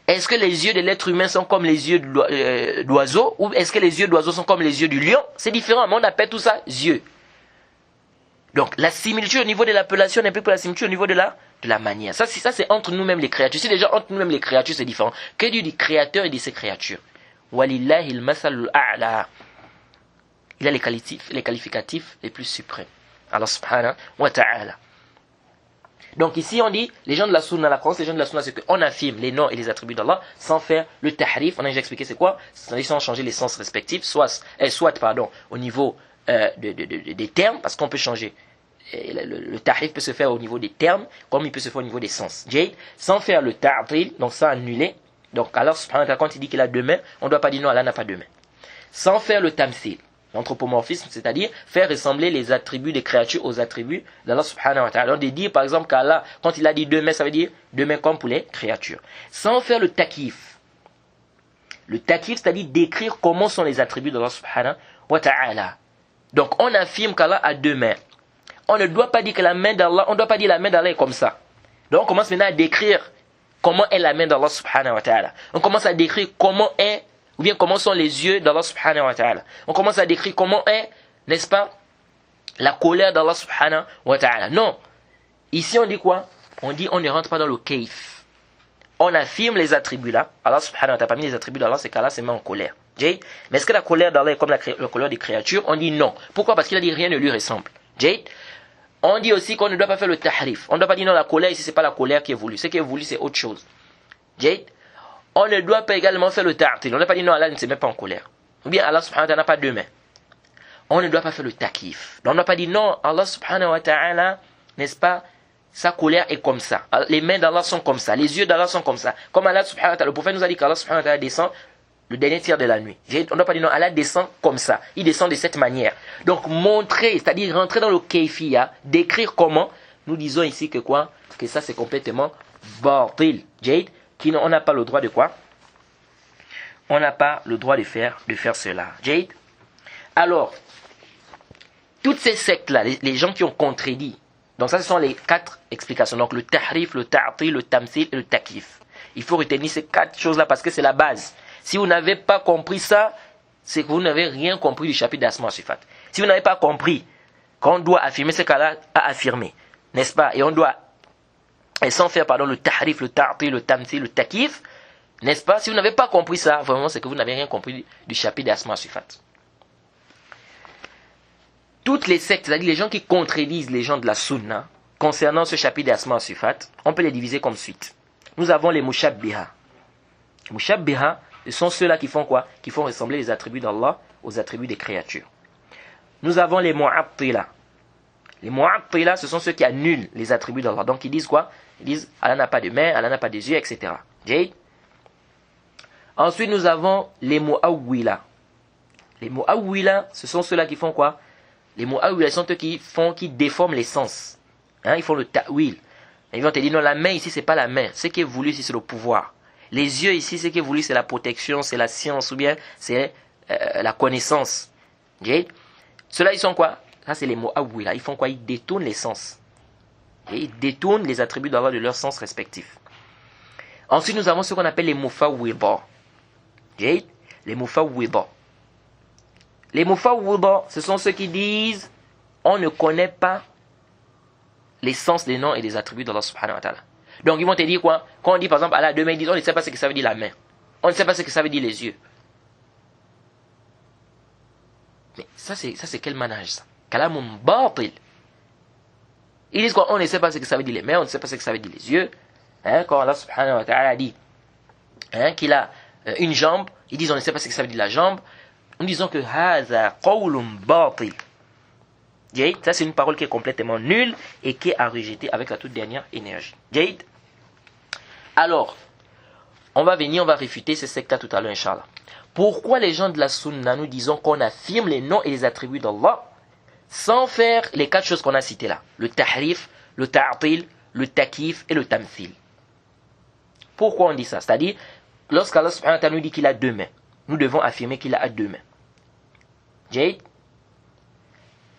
Est-ce que les yeux de l'être humain sont comme les yeux de l'oiseau? Ou est-ce que les yeux de l'oiseau sont comme les yeux du lion? C'est différent, mais on appelle tout ça yeux. Donc, la similitude au niveau de l'appellation n'implique pas la similitude au niveau de la manière. Ça c'est entre nous-mêmes les créatures. Si déjà entre nous-mêmes les créatures, c'est différent. Que Dieu dit créateur et dit ses créatures. Walillahi al-masalul a'la. Il a les qualificatifs les plus suprêmes. Allah subhanahu wa ta'ala. Donc ici on dit, les gens de la sunna, la croyance, les gens de la sunna, c'est qu'on affirme les noms et les attributs d'Allah sans faire le tahrif. On a déjà expliqué c'est quoi, c'est-à-dire sans changer les sens respectifs, soit au niveau des termes, parce qu'on peut changer. Le tahrif peut se faire au niveau des termes, comme il peut se faire au niveau des sens. Jade, sans faire le ta'til, donc sans annuler. Donc Allah subhanahu wa ta'ala, quand il dit qu'il a deux mains, on ne doit pas dire non, Allah n'a pas deux mains. Sans faire le tamthil. L'anthropomorphisme, c'est-à-dire faire ressembler les attributs des créatures aux attributs d'Allah subhanahu wa ta'ala. Donc de dire par exemple qu'Allah, quand il a dit deux mains, ça veut dire deux mains comme pour les créatures. Sans faire le takif. Le takif, c'est-à-dire décrire comment sont les attributs d'Allah subhanahu wa ta'ala. Donc on affirme qu'Allah a deux mains. On ne doit pas dire que la main d'Allah, on ne doit pas dire la main d'Allah est comme ça. Donc on commence maintenant à décrire comment est la main d'Allah subhanahu wa ta'ala. On commence à décrire comment est ou bien comment sont les yeux d'Allah subhanahu wa ta'ala. On commence à décrire comment est, n'est-ce pas, la colère d'Allah subhanahu wa ta'ala. Non. Ici on dit quoi? On dit on ne rentre pas dans le kaif. On affirme les attributs là. Allah subhanahu wa ta'ala, parmi les attributs d'Allah, c'est qu'Allah se met en colère. Jade. Mais est-ce que la colère d'Allah est comme la colère des créatures? On dit non. Pourquoi? Parce qu'il a dit rien ne lui ressemble. Jade. On dit aussi qu'on ne doit pas faire le tahrif. On ne doit pas dire non, la colère ici, c'est pas la colère qui est voulue. Ce qui est voulu, c'est autre chose. Jade. On ne doit pas également faire le ta'til. On ne doit pas dire non, Allah ne se met pas en colère. Ou bien Allah subhanahu wa ta'ala n'a pas deux mains. On ne doit pas faire le takif. On ne doit pas dire non, Allah subhanahu wa ta'ala, n'est-ce pas, sa colère est comme ça. Les mains d'Allah sont comme ça. Les yeux d'Allah sont comme ça. Comme Allah subhanahu wa ta'ala, le prophète nous a dit qu'Allah subhanahu wa ta'ala descend le dernier tiers de la nuit. On ne doit pas dire non, Allah descend comme ça. Il descend de cette manière. Donc montrer, c'est-à-dire rentrer dans le kayfiya, décrire comment, nous disons ici que quoi? Que ça c'est complètement batil. Jade. On n'a pas le droit de quoi? On n'a pas le droit de faire cela. Jade. Alors, toutes ces sectes-là, les gens qui ont contredit, donc ça ce sont les quatre explications. Donc le tahrif, le ta'til, le tamthil et le takif. Il faut retenir ces quatre choses-là parce que c'est la base. Si vous n'avez pas compris ça, c'est que vous n'avez rien compris du chapitre d'Asma wa Sifat. Si vous n'avez pas compris qu'on doit affirmer ce qu'Allah a affirmé, n'est-ce pas? Et on doit et sans faire le tahrif, le ta'til, le tamthil, le takif, n'est-ce pas? Si vous n'avez pas compris ça, vraiment c'est que vous n'avez rien compris du chapitre d'Asma wa Sifat. Toutes les sectes, c'est-à-dire les gens qui contredisent les gens de la sunna concernant ce chapitre d'Asma wa Sifat, on peut les diviser comme suite. Nous avons les mushabbiha. Les mushabbiha, ce sont ceux-là qui font quoi? Qui font ressembler les attributs d'Allah aux attributs des créatures. Nous avons les mu'attila. Les mu'attila, ce sont ceux qui annulent les attributs d'Allah. Donc ils disent quoi? Ils disent Allah n'a pas de main, Allah n'a pas des yeux, etc. Jade. Ensuite, nous avons les mu'awwila. Les mu'awwila, ce sont ceux-là qui font quoi? Les mu'awwila sont ceux qui déforment les sens. Ils font le ta'wil. Et ils vont te dire, non, la main ici, c'est pas la main. Ce qui est voulu ici, c'est le pouvoir. Les yeux ici, ce qui est voulu, c'est la protection, c'est la science, ou bien c'est la connaissance. Okay? Ceux-là, ils sont quoi? Ça, c'est les mots awila. Ils font quoi? Ils détournent les sens. Et ils détournent les attributs d'Allah de leurs sens respectifs. Ensuite, nous avons ce qu'on appelle les mufawwida. Okay? Les mufawwida. Les mufawwida, ce sont ceux qui disent on ne connaît pas les sens des noms et des attributs d'Allah subhanahu wa ta'ala. Donc ils vont te dire quoi? Quand on dit par exemple Allah a deux mains, ils disent on ne sait pas ce que ça veut dire la main. On ne sait pas ce que ça veut dire les yeux. Mais ça c'est quel manhaj ça? Kalamun batil. Ils disent quoi? On ne sait pas ce que ça veut dire les mains, on ne sait pas ce que ça veut dire les yeux. Quand Allah subhanahu wa ta'ala dit qu'il a une jambe, ils disent on ne sait pas ce que ça veut dire la jambe. Nous disons que haza qawlun batil. Ça c'est une parole qui est complètement nulle et qui est à rejeter avec la toute dernière énergie. Alors, on va réfuter ces sectes tout à l'heure, Inch'Allah. Pourquoi les gens de la Sunna nous disons qu'on affirme les noms et les attributs d'Allah sans faire les 4 choses qu'on a citées là? Le tahrif, le ta'atil, le takif et le tamthil. Pourquoi on dit ça? C'est-à-dire, lorsqu'Allah subhanahu wa ta'ala nous dit qu'il a 2 mains, nous devons affirmer qu'il a 2 mains.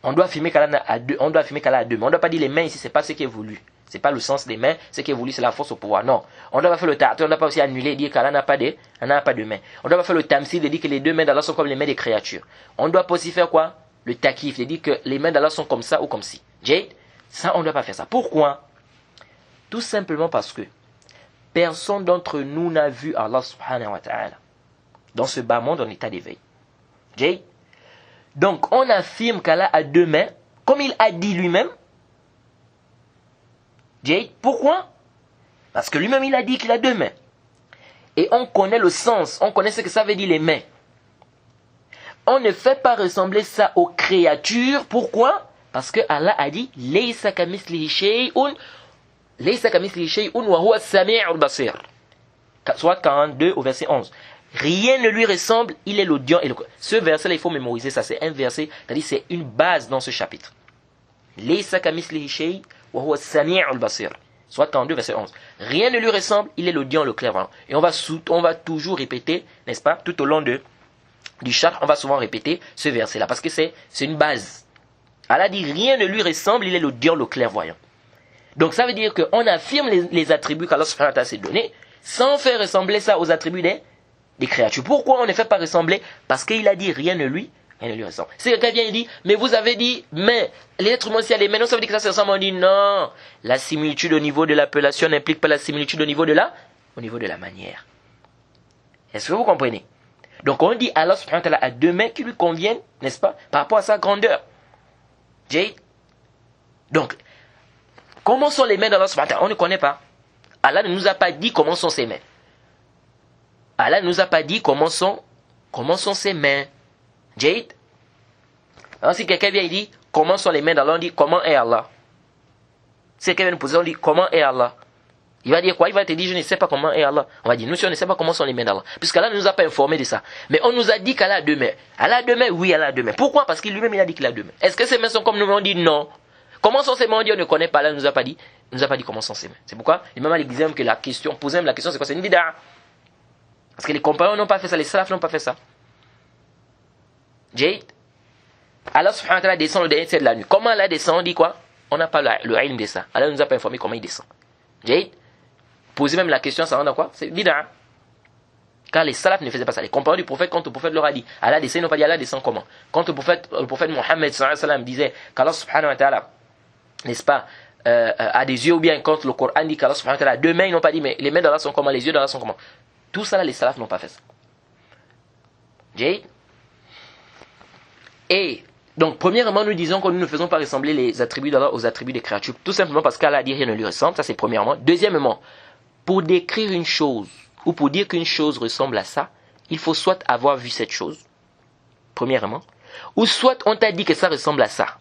On doit affirmer qu'Allah a 2 mains. On ne doit pas dire les mains ici, c'est pas ce qui est voulu. C'est pas le sens des mains, ce qui est voulu, c'est la force au pouvoir. Non. On ne doit pas faire le ta'atil, on ne doit pas aussi annuler et dire qu'Allah n'a pas de mains. On ne doit pas faire le tamthil et dire que les 2 mains d'Allah sont comme les mains des créatures. On ne doit pas aussi faire quoi? Le takif, et dire que les mains d'Allah sont comme ça ou comme ci. Ça, on ne doit pas faire ça. Pourquoi? Tout simplement parce que personne d'entre nous n'a vu Allah subhanahu wa ta'ala dans ce bas monde en état d'éveil. Donc, on affirme qu'Allah a 2 mains, comme il a dit lui-même. Pourquoi? Parce que lui-même, il a dit qu'il a 2 mains. Et on connaît le sens, on connaît ce que ça veut dire les mains. On ne fait pas ressembler ça aux créatures. Pourquoi? Parce que Allah a dit Laysa kamithlihi shay'un wa huwa as-sami'ul basir. Soit 42 au verset 11. Rien ne lui ressemble, il est l'audient et le... Ce verset-là, il faut mémoriser ça. C'est un verset, c'est-à-dire c'est une base dans ce chapitre. Laysa kamithlihi shay'un wa huwa as-sami'ul basir. Soit 42 verset 11. Rien ne lui ressemble, il est l'audient, le clairvoyant. Et on va toujours répéter, n'est-ce pas, tout au long du chapitre, on va souvent répéter ce verset-là, parce que c'est une base. Allah dit rien ne lui ressemble, il est l'audient, le clairvoyant. Donc ça veut dire qu'on affirme les attributs qu'Allah subhanahu wa ta'ala s'est donné, sans faire ressembler ça aux attributs des créatures. Pourquoi on ne fait pas ressembler? Parce qu'il a dit rien ne lui ressemble. Si quelqu'un vient et dit, mais vous avez dit, mais les êtres humains, si les mains, ça veut dire que ça se ressemble. On dit non, la similitude au niveau de l'appellation n'implique pas la similitude au niveau de la manière. Est-ce que vous comprenez? Donc on dit Allah subhanahu wa ta'ala a 2 mains qui lui conviennent, n'est-ce pas, par rapport à sa grandeur. Donc, comment sont les mains d'Allah subhanahu wa ta'ala? On ne connaît pas. Allah ne nous a pas dit comment sont ses mains. Allah ne nous a pas dit comment sont ses mains. Alors si quelqu'un vient et dit comment sont les mains d'Allah, on dit comment est Allah. Si quelqu'un vient nous poser, on dit comment est Allah. Il va dire quoi? Il va te dire je ne sais pas comment est Allah. On va dire nous si on ne sait pas comment sont les mains d'Allah. Puisqu'Allah ne nous a pas informé de ça. Mais on nous a dit qu'Allah a 2 mains. Allah a 2 mains? Oui, Allah a 2 mains. Pourquoi? Parce qu'il lui-même il a dit qu'il a 2 mains. Est-ce que ses mains sont comme nous? On dit non. Comment sont ses mains? On dit on ne connaît pas. Allah ne nous a pas dit comment sont ses mains. C'est pourquoi l'imam Ali disait que la question, poser même la question c'est quoi? C'est une bid'a. Parce que les compagnons n'ont pas fait ça, les salafs n'ont pas fait ça. Allah subhanahu wa ta'ala descend le dernier tiers de la nuit. Comment Allah descend? On dit quoi? On n'a pas le ilm de ça. Allah ne nous a pas informé comment il descend. Poser même la question, ça rend dans quoi? C'est bid'a. Car les salafs ne faisaient pas ça. Les compagnons du prophète, quand le prophète leur a dit Allah descend, ils n'ont pas dit Allah descend comment? Quand le prophète Mohammed sallallahu alayhi wa sallam disait qu'Allah subhanahu wa ta'ala, n'est-ce pas, a des yeux, ou bien quand le Coran dit qu'Allah subhanahu wa ta'ala a 2 mains, ils n'ont pas dit mais les mains d'Allah sont comment? Les yeux d'Allah sont comment? Tout ça là, les salafs n'ont pas fait ça. Et donc, premièrement, nous disons que nous ne faisons pas ressembler les attributs d'Allah aux attributs des créatures, tout simplement parce qu'Allah a dit rien ne lui ressemble, ça c'est premièrement. Deuxièmement, pour décrire une chose, ou pour dire qu'une chose ressemble à ça, il faut soit avoir vu cette chose, premièrement, ou soit on t'a dit que ça ressemble à ça.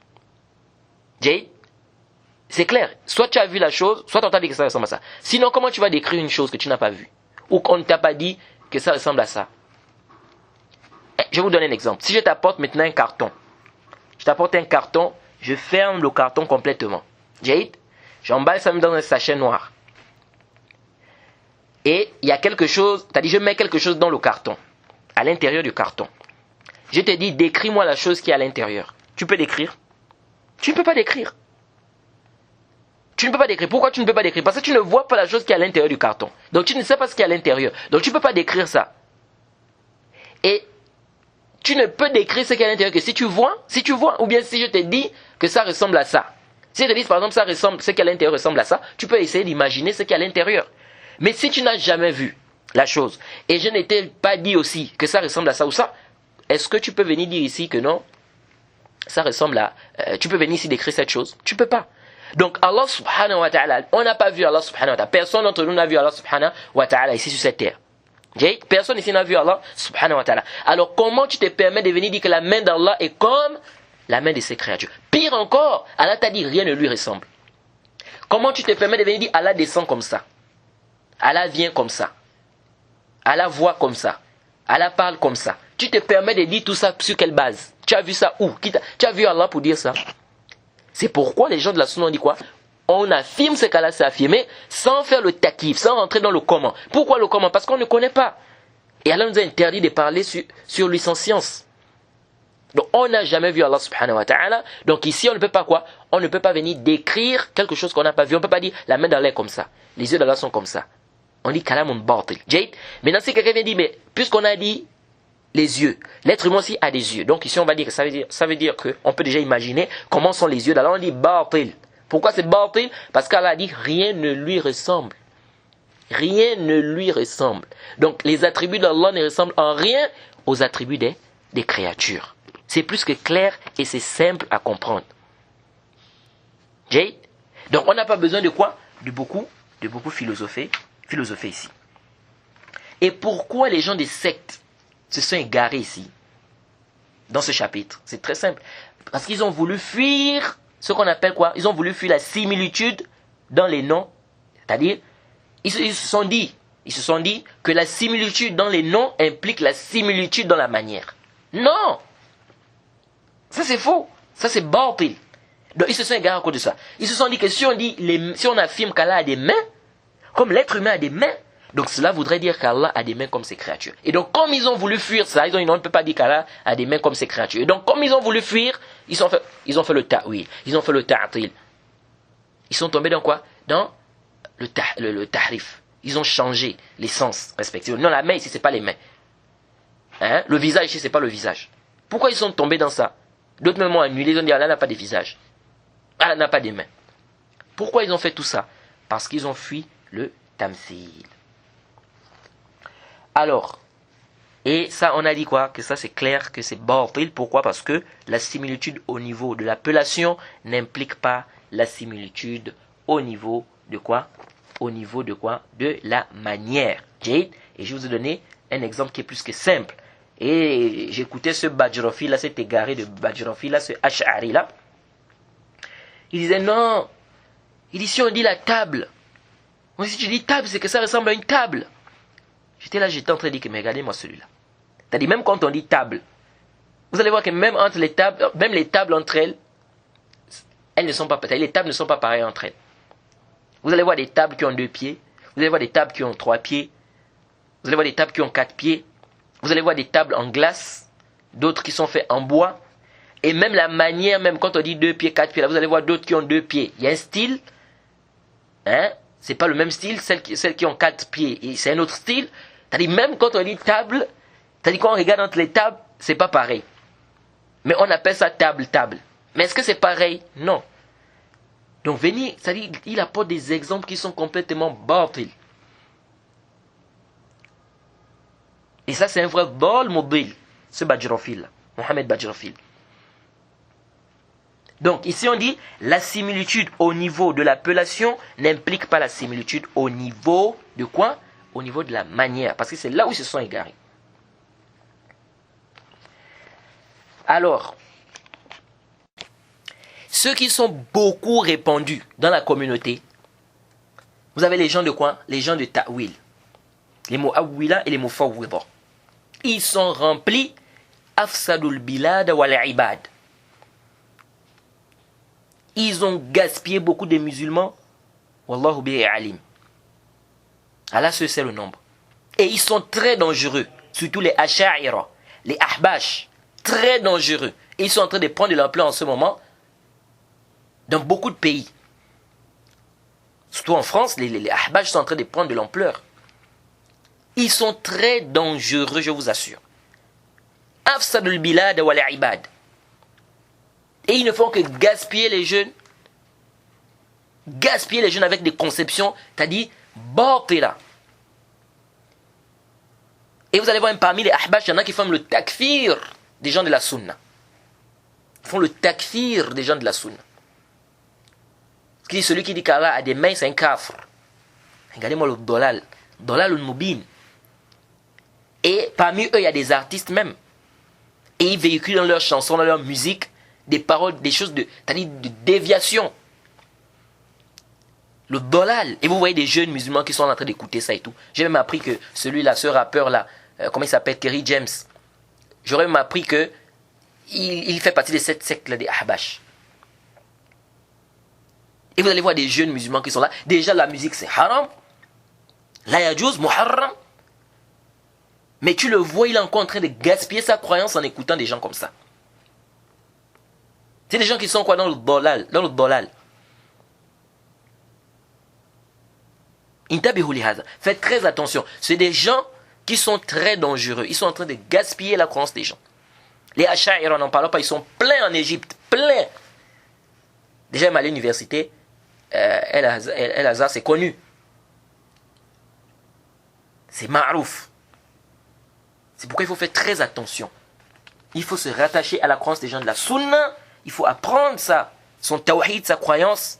C'est clair, soit tu as vu la chose, soit on t'a dit que ça ressemble à ça. Sinon, comment tu vas décrire une chose que tu n'as pas vue, ou qu'on ne t'a pas dit que ça ressemble à ça? Je vais vous donner un exemple. Si je t'apporte maintenant un carton, je ferme le carton complètement. J'emballe ça dans un sachet noir. Et il y a quelque chose, c'est-à-dire je mets quelque chose dans le carton, à l'intérieur du carton. Je te dis, décris-moi la chose qui est à l'intérieur. Tu peux décrire? Tu ne peux pas décrire. Tu ne peux pas décrire. Pourquoi tu ne peux pas décrire? Parce que tu ne vois pas la chose qui est à l'intérieur du carton. Donc tu ne sais pas ce qui est à l'intérieur. Donc tu ne peux pas décrire ça. Et tu ne peux décrire ce qui est à l'intérieur que si tu vois, ou bien si je te dis que ça ressemble à ça. Si je te dis par exemple ce qui est à l'intérieur ressemble à ça, tu peux essayer d'imaginer ce qui est à l'intérieur. Mais si tu n'as jamais vu la chose, et je ne t'ai pas dit aussi que ça ressemble à ça ou ça, est-ce que tu peux venir dire ici que non, ça ressemble à... tu peux venir ici décrire cette chose? Tu ne peux pas. Donc Allah subhanahu wa ta'ala, on n'a pas vu Allah subhanahu wa ta'ala. Personne d'entre nous n'a vu Allah subhanahu wa ta'ala ici sur cette terre. Personne ici n'a vu Allah subhanahu wa ta'ala. Alors comment tu te permets de venir dire que la main d'Allah est comme la main de ses créatures? Pire encore, Allah t'a dit rien ne lui ressemble. Comment tu te permets de venir dire Allah descend comme ça? Allah vient comme ça. Allah voit comme ça. Allah parle comme ça. Tu te permets de dire tout ça sur quelle base? Tu as vu ça où? Tu as vu Allah pour dire ça? C'est pourquoi les gens de la sunna ont dit quoi? On affirme ce qu'Allah s'est affirmé sans faire le takif, sans rentrer dans le comment. Pourquoi le comment? Parce qu'on ne connaît pas. Et Allah nous a interdit de parler sur lui sans science. Donc on n'a jamais vu Allah subhanahu wa ta'ala. Donc ici on ne peut pas quoi? On ne peut pas venir décrire quelque chose qu'on n'a pas vu. On ne peut pas dire la main d'Allah est comme ça. Les yeux d'Allah sont comme ça. On dit kalamun batil. Maintenant si quelqu'un vient dire mais puisqu'on a dit les yeux, l'être humain aussi a des yeux. Donc ici on va dire que ça veut dire qu'on peut déjà imaginer comment sont les yeux d'Allah. On dit batil. Pourquoi c'est batil? Parce qu'Allah a dit rien ne lui ressemble. Rien ne lui ressemble. Donc les attributs d'Allah ne ressemblent en rien aux attributs des créatures. C'est plus que clair et c'est simple à comprendre. Donc on n'a pas besoin de quoi? De beaucoup philosopher ici. Et pourquoi les gens des sectes se sont égarés ici, dans ce chapitre? C'est très simple. Parce qu'ils ont voulu fuir ce qu'on appelle quoi? Ils ont voulu fuir la similitude dans les noms. C'est-à-dire, ils se sont dit que la similitude dans les noms implique la similitude dans la manière. Non! Ça c'est faux. Ça c'est batil. Donc ils se sont égarés à cause de ça. Ils se sont dit que si on affirme qu'Allah a des mains, comme l'être humain a des mains, donc cela voudrait dire qu'Allah a des mains comme ses créatures. Et donc comme ils ont voulu fuir ça, on ne peut pas dire qu'Allah a des mains comme ses créatures. Et donc comme ils ont voulu fuir, ils ont fait le ta'wil, ils ont fait le ta'til. Ils sont tombés dans quoi? Dans le tahrif. Ils ont changé les sens respectifs. Non, la main ici, c'est pas les mains. Hein? Le visage ici, c'est pas le visage. Pourquoi ils sont tombés dans ça? D'autres même ont annulé, ils ont dit Allah n'a pas de visage. Allah n'a pas de mains. Pourquoi ils ont fait tout ça? Parce qu'ils ont fui le tamsil. Alors, et ça on a dit quoi? Que ça c'est clair, que c'est batil. Pourquoi? Parce que la similitude au niveau de l'appellation n'implique pas la similitude au niveau de quoi? Au niveau de quoi? De la manière. Et je vous ai donné un exemple qui est plus que simple. Et j'écoutais ce Bajrofi là, cet égaré de Bajrofi là, ce Ash'ari là. Il disait non. Il dit si on dit la table. Moi si tu dis table, c'est que ça ressemble à une table. J'étais en train de dire que mais regardez-moi celui-là. C'est-à-dire même quand on dit table, vous allez voir que même entre les tables, même les tables entre elles, elles ne sont pas pareilles. Les tables ne sont pas pareilles entre elles. Vous allez voir des tables qui ont 2 pieds. Vous allez voir des tables qui ont 3 pieds. Vous allez voir des tables qui ont 4 pieds. Vous allez voir des tables en glace. D'autres qui sont faites en bois. Et même la manière, même quand on dit 2 pieds, 4 pieds, là, vous allez voir d'autres qui ont 2 pieds. Il y a un style. Hein? C'est pas le même style. Celles qui ont 4 pieds, et c'est un autre style. C'est-à-dire même quand on dit table, c'est-à-dire quand on regarde entre les tables, c'est pas pareil. Mais on appelle ça table. Mais est-ce que c'est pareil? Non. Donc venez, c'est-à-dire il apporte des exemples qui sont complètement batil. Et ça c'est un vrai dol mobile, ce Bajrofil, Mohamed Bajrofil. Donc ici on dit la similitude au niveau de l'appellation n'implique pas la similitude au niveau de quoi? Au niveau de la manière, parce que c'est là où ils se sont égarés. Alors, ceux qui sont beaucoup répandus dans la communauté, vous avez les gens de quoi? Les gens de ta'wil, les mu'awwila et les mufawwida. Ils sont remplis afsadul bilad wal ibad. Ils ont gaspillé beaucoup de musulmans Wallahu bihi alim. Allah seul sait le nombre. Et ils sont très dangereux, surtout les Asha'ira, les Ahbash, très dangereux. Et ils sont en train de prendre de l'ampleur en ce moment dans beaucoup de pays. Surtout en France, les Ahbash sont en train de prendre de l'ampleur. Ils sont très dangereux, je vous assure. Afsadul bilad wal ibad. Et ils ne font que gaspiller les jeunes. Gaspiller les jeunes avec des conceptions, c'est-à-dire batila. Et vous allez voir parmi les ahbash, il y en a qui font le takfir des gens de la sunna. Ils font le takfir des gens de la sunna. Celui qui dit qu'Allah a des mains, c'est un kafir. Regardez-moi le dolal. Dolal al-mubin. Et parmi eux, il y a des artistes même. Et ils véhiculent dans leurs chansons, dans leur musique, des paroles, des choses c'est-à-dire de déviation. Le dolal. Et vous voyez des jeunes musulmans qui sont en train d'écouter ça et tout. J'ai même appris que celui-là, ce rappeur-là, comment il s'appelle, Kerry James, j'aurais même appris que il fait partie de cette secte-là des Ahbash. Et vous allez voir des jeunes musulmans qui sont là. Déjà, la musique, c'est haram. La yajouz, muharram. Mais tu le vois, il est encore en train de gaspiller sa croyance en écoutant des gens comme ça. C'est des gens qui sont quoi dans le dolal, Faites très attention. C'est des gens qui sont très dangereux. Ils sont en train de gaspiller la croyance des gens. Les Asha'ira, on n'en parle pas, ils sont pleins en Égypte. Pleins. Déjà, même à l'université, El Azhar, c'est connu. C'est ma'rouf. C'est pourquoi il faut faire très attention. Il faut se rattacher à la croyance des gens de la sunna. Il faut apprendre ça, son tawhid, sa croyance.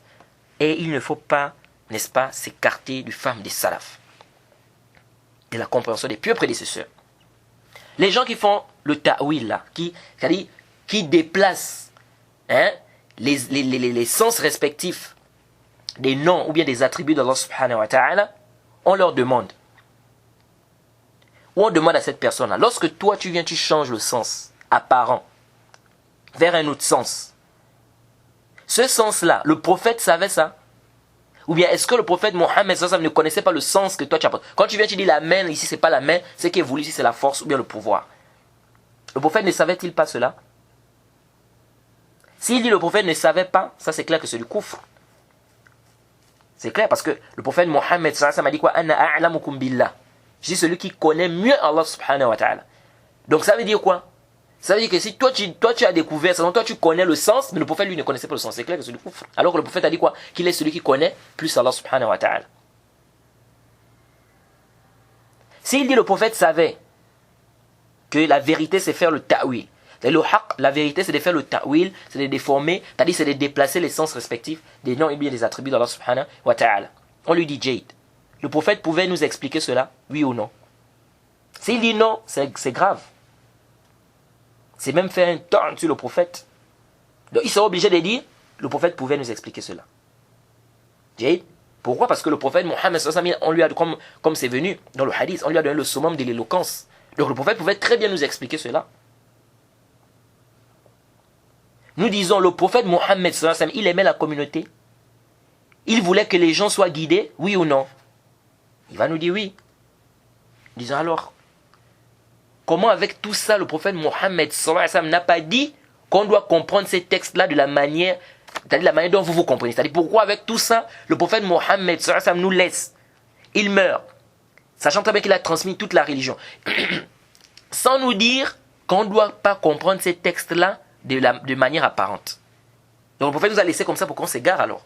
Et il ne faut pas, n'est-ce pas, s'écarter du femme des salaf. De la compréhension des pieux prédécesseurs. Les gens qui font le ta'wil là, qui déplacent les sens respectifs des noms ou bien des attributs d'Allah subhanahu wa ta'ala, on leur demande. Ou on demande à cette personne-là, lorsque toi tu viens, tu changes le sens apparent vers un autre sens. Ce sens-là, le prophète savait ça? Ou bien est-ce que le prophète Mohammed ne connaissait pas le sens que toi tu apportes? Quand tu viens, tu dis la main, ici c'est pas la main, ce qui est voulu ici c'est la force ou bien le pouvoir. Le prophète ne savait-il pas cela? S'il dit le prophète ne savait pas, ça c'est clair que c'est du kufr. C'est clair parce que le prophète Mohammed m'a dit quoi? Ana a'lamukum billah. Je suis celui qui connaît mieux Allah subhanahu wa ta'ala. Donc ça veut dire quoi? Ça veut dire que si toi tu as découvert ça, toi tu connais le sens, mais le prophète lui ne connaissait pas le sens. C'est clair que c'est du kufr. Alors que le prophète a dit quoi? Qu'il est celui qui connaît plus Allah subhanahu wa ta'ala. S'il dit le prophète savait que la vérité c'est faire le ta'wil. Le haqq, la vérité c'est de faire le ta'wil, c'est de déformer, c'est-à-dire c'est de déplacer les sens respectifs des noms et bien des attributs d'Allah subhanahu wa ta'ala. On lui dit Jade. Le prophète pouvait nous expliquer cela, oui ou non? S'il dit non, c'est grave. C'est même faire un taunt sur le prophète. Donc il sera obligé de dire, le prophète pouvait nous expliquer cela. Jade. Pourquoi? Parce que le prophète Mohammed, on lui a, comme c'est venu dans le hadith, on lui a donné le summum de l'éloquence. Donc le prophète pouvait très bien nous expliquer cela. Nous disons, le prophète Mohammed, il aimait la communauté. Il voulait que les gens soient guidés, oui ou non? Il va nous dire oui. Disons alors, comment avec tout ça, le prophète Mohammed n'a pas dit qu'on doit comprendre ces textes-là de la manière, c'est-à-dire la manière dont vous comprenez. C'est-à-dire pourquoi avec tout ça, le prophète Mohammed nous laisse. Il meurt, sachant très bien qu'il a transmis toute la religion. Sans nous dire qu'on ne doit pas comprendre ces textes-là de manière apparente. Donc le prophète nous a laissé comme ça pour qu'on s'égare alors.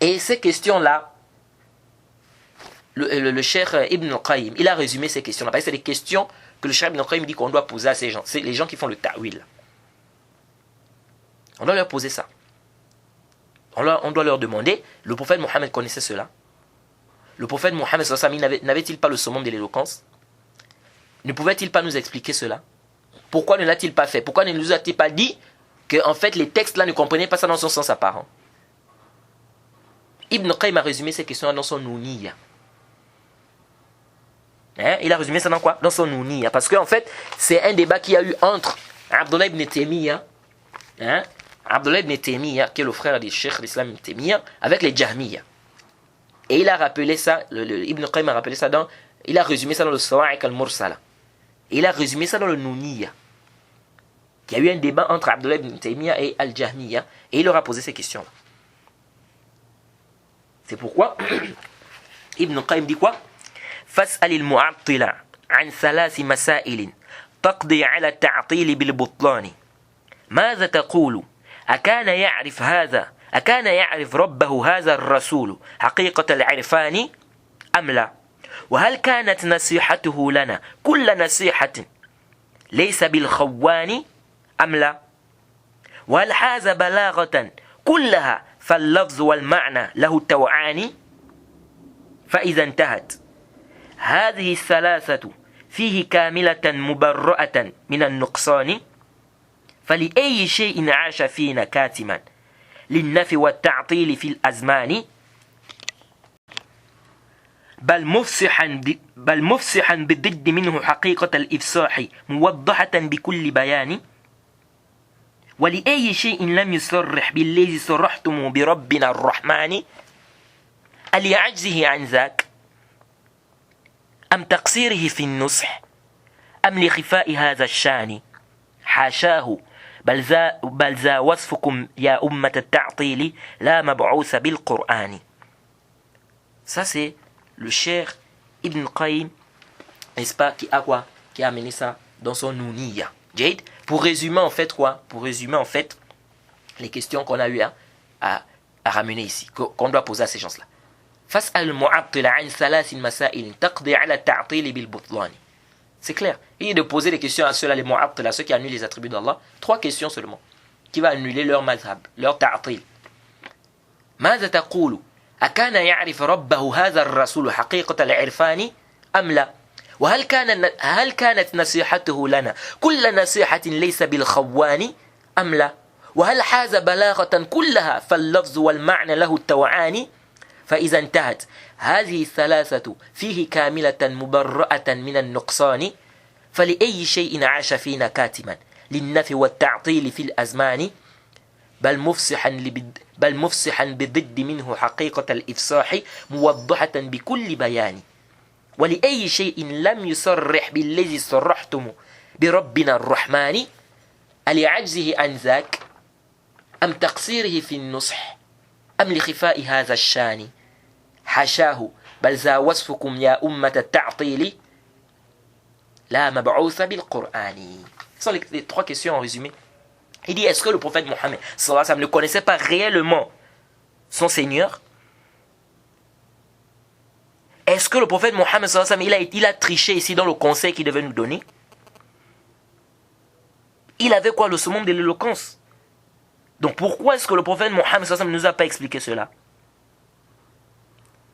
Et ces questions-là, le cheikh Ibn al-Qayyim, il a résumé ces questions-là. Parce que c'est des questions que le cheikh Ibn al-Qayyim dit qu'on doit poser à ces gens. C'est les gens qui font le ta'wil. On doit leur poser ça. On doit leur demander, le prophète Mohammed connaissait cela. Le prophète Mohammed n'avait-il pas le summum de l'éloquence? Ne pouvait-il pas nous expliquer cela? Pourquoi ne l'a-t-il pas fait? Pourquoi ne nous a-t-il pas dit que en fait les textes-là ne comprenaient pas ça dans son sens apparent? Ibn Qayyim a résumé ces questions dans son Nouniya. Il a résumé ça dans quoi? Dans son Nouniya. Parce qu'en fait, c'est un débat qu'il y a eu entre Abdullah ibn Taymiyyah Abdullah ibn Taymiyyah, qui est le frère du Cheikh l'Islam ibn Taymiyyah, avec les Jahmiyyah. Et il a rappelé ça, Ibn Qayyim a rappelé ça il a résumé ça dans le Sawa'iq al-Mursala. Et il a résumé ça dans le Nouniyya. Il y a eu un débat entre Abdullah ibn Taymiyyah et Al-Jahmiyyah, et il leur a posé ces questions-là. C'est pourquoi Ibn Qayyim dit quoi? فاسأل المعطل عن ثلاث مسائل تقضي على التعطيل بالبطلان. ماذا تقول؟ أكان يعرف ربه هذا الرسول حقيقة العرفان أم لا؟ وهل كانت نصيحته لنا كل نصيحة ليس بالخوان أم لا؟ وهل حاز بلاغة كلها فاللفظ والمعنى له التوعان؟ فإذا انتهت هذه الثلاثة فيه كاملة مبرأة من النقصان، فلأي شيء عاش فينا كاتما للنفي والتعطيل في الأزمان، بل مفصحا بالضد منه حقيقة الإفصاح موضحة بكل بيان، ولأي شيء لم يصرح بالذي صرحتم بربنا الرحمن، أليعجزه عن ذاك أم تقصيره في النصح أم لخفاء هذا الشان، حاشاه بل ذا وصفكم يا أمة التعطيل لا مبعوث بالقرآن. Ça c'est le cher Ibn Qayyim, n'est-ce pas, qui a amené ça dans son Nouniyya. Jade, pour résumer en fait quoi? Pour résumer en fait les questions qu'on a eu à ramener ici, qu'on doit poser à ces gens-là. فاسأل المعطل عن ثلاث مسائل تقضي على التعطيل بالبطلان. C'est clair. Il est de poser des questions à ceux-là, les mu'attil, à ceux qui annulent les attributs d'Allah. 3 questions seulement. Qui va annuler leur madhab, leur ta'til. ماذا تقول؟ أكان يعرف ربه هذا الرسول حقيقة العرفان أم لا؟ وهل كانت نصيحته لنا كل نصيحة ليس بالخوان أم لا؟ وهل حاز بلاغة كلها فاللفظ والمعنى له التوعان، فإذا انتهت هذه الثلاثة فيه كاملة مبرأة من النقصان، فلأي شيء عاش فينا كاتما للنفي والتعطيل في الأزمان، بل مفصحا بضد منه حقيقة الإفصاح موضحة بكل بيان، ولأي شيء لم يصرح بالذي صرحتم بربنا الرحمن، ألعجزه عن ذاك أم تقصيره في النصح أم لخفاء هذا الشان، حاشاه بل ذا وصفكم يا أمة التعطيل لا مبعوث بالقرآن. Ce sont les 3 questions en résumé. Il dit, est-ce que le prophète Mohammed sallallahu alayhi wa sallam ne connaissait pas réellement son Seigneur? Est-ce que le prophète Mohammed sallallahu alayhi wa sallam il a triché ici dans le conseil qu'il devait nous donner? Il avait quoi? Le summum de l'éloquence. Donc pourquoi est-ce que le prophète Mohammed sallallahu alayhi wa sallam ne nous a pas expliqué cela?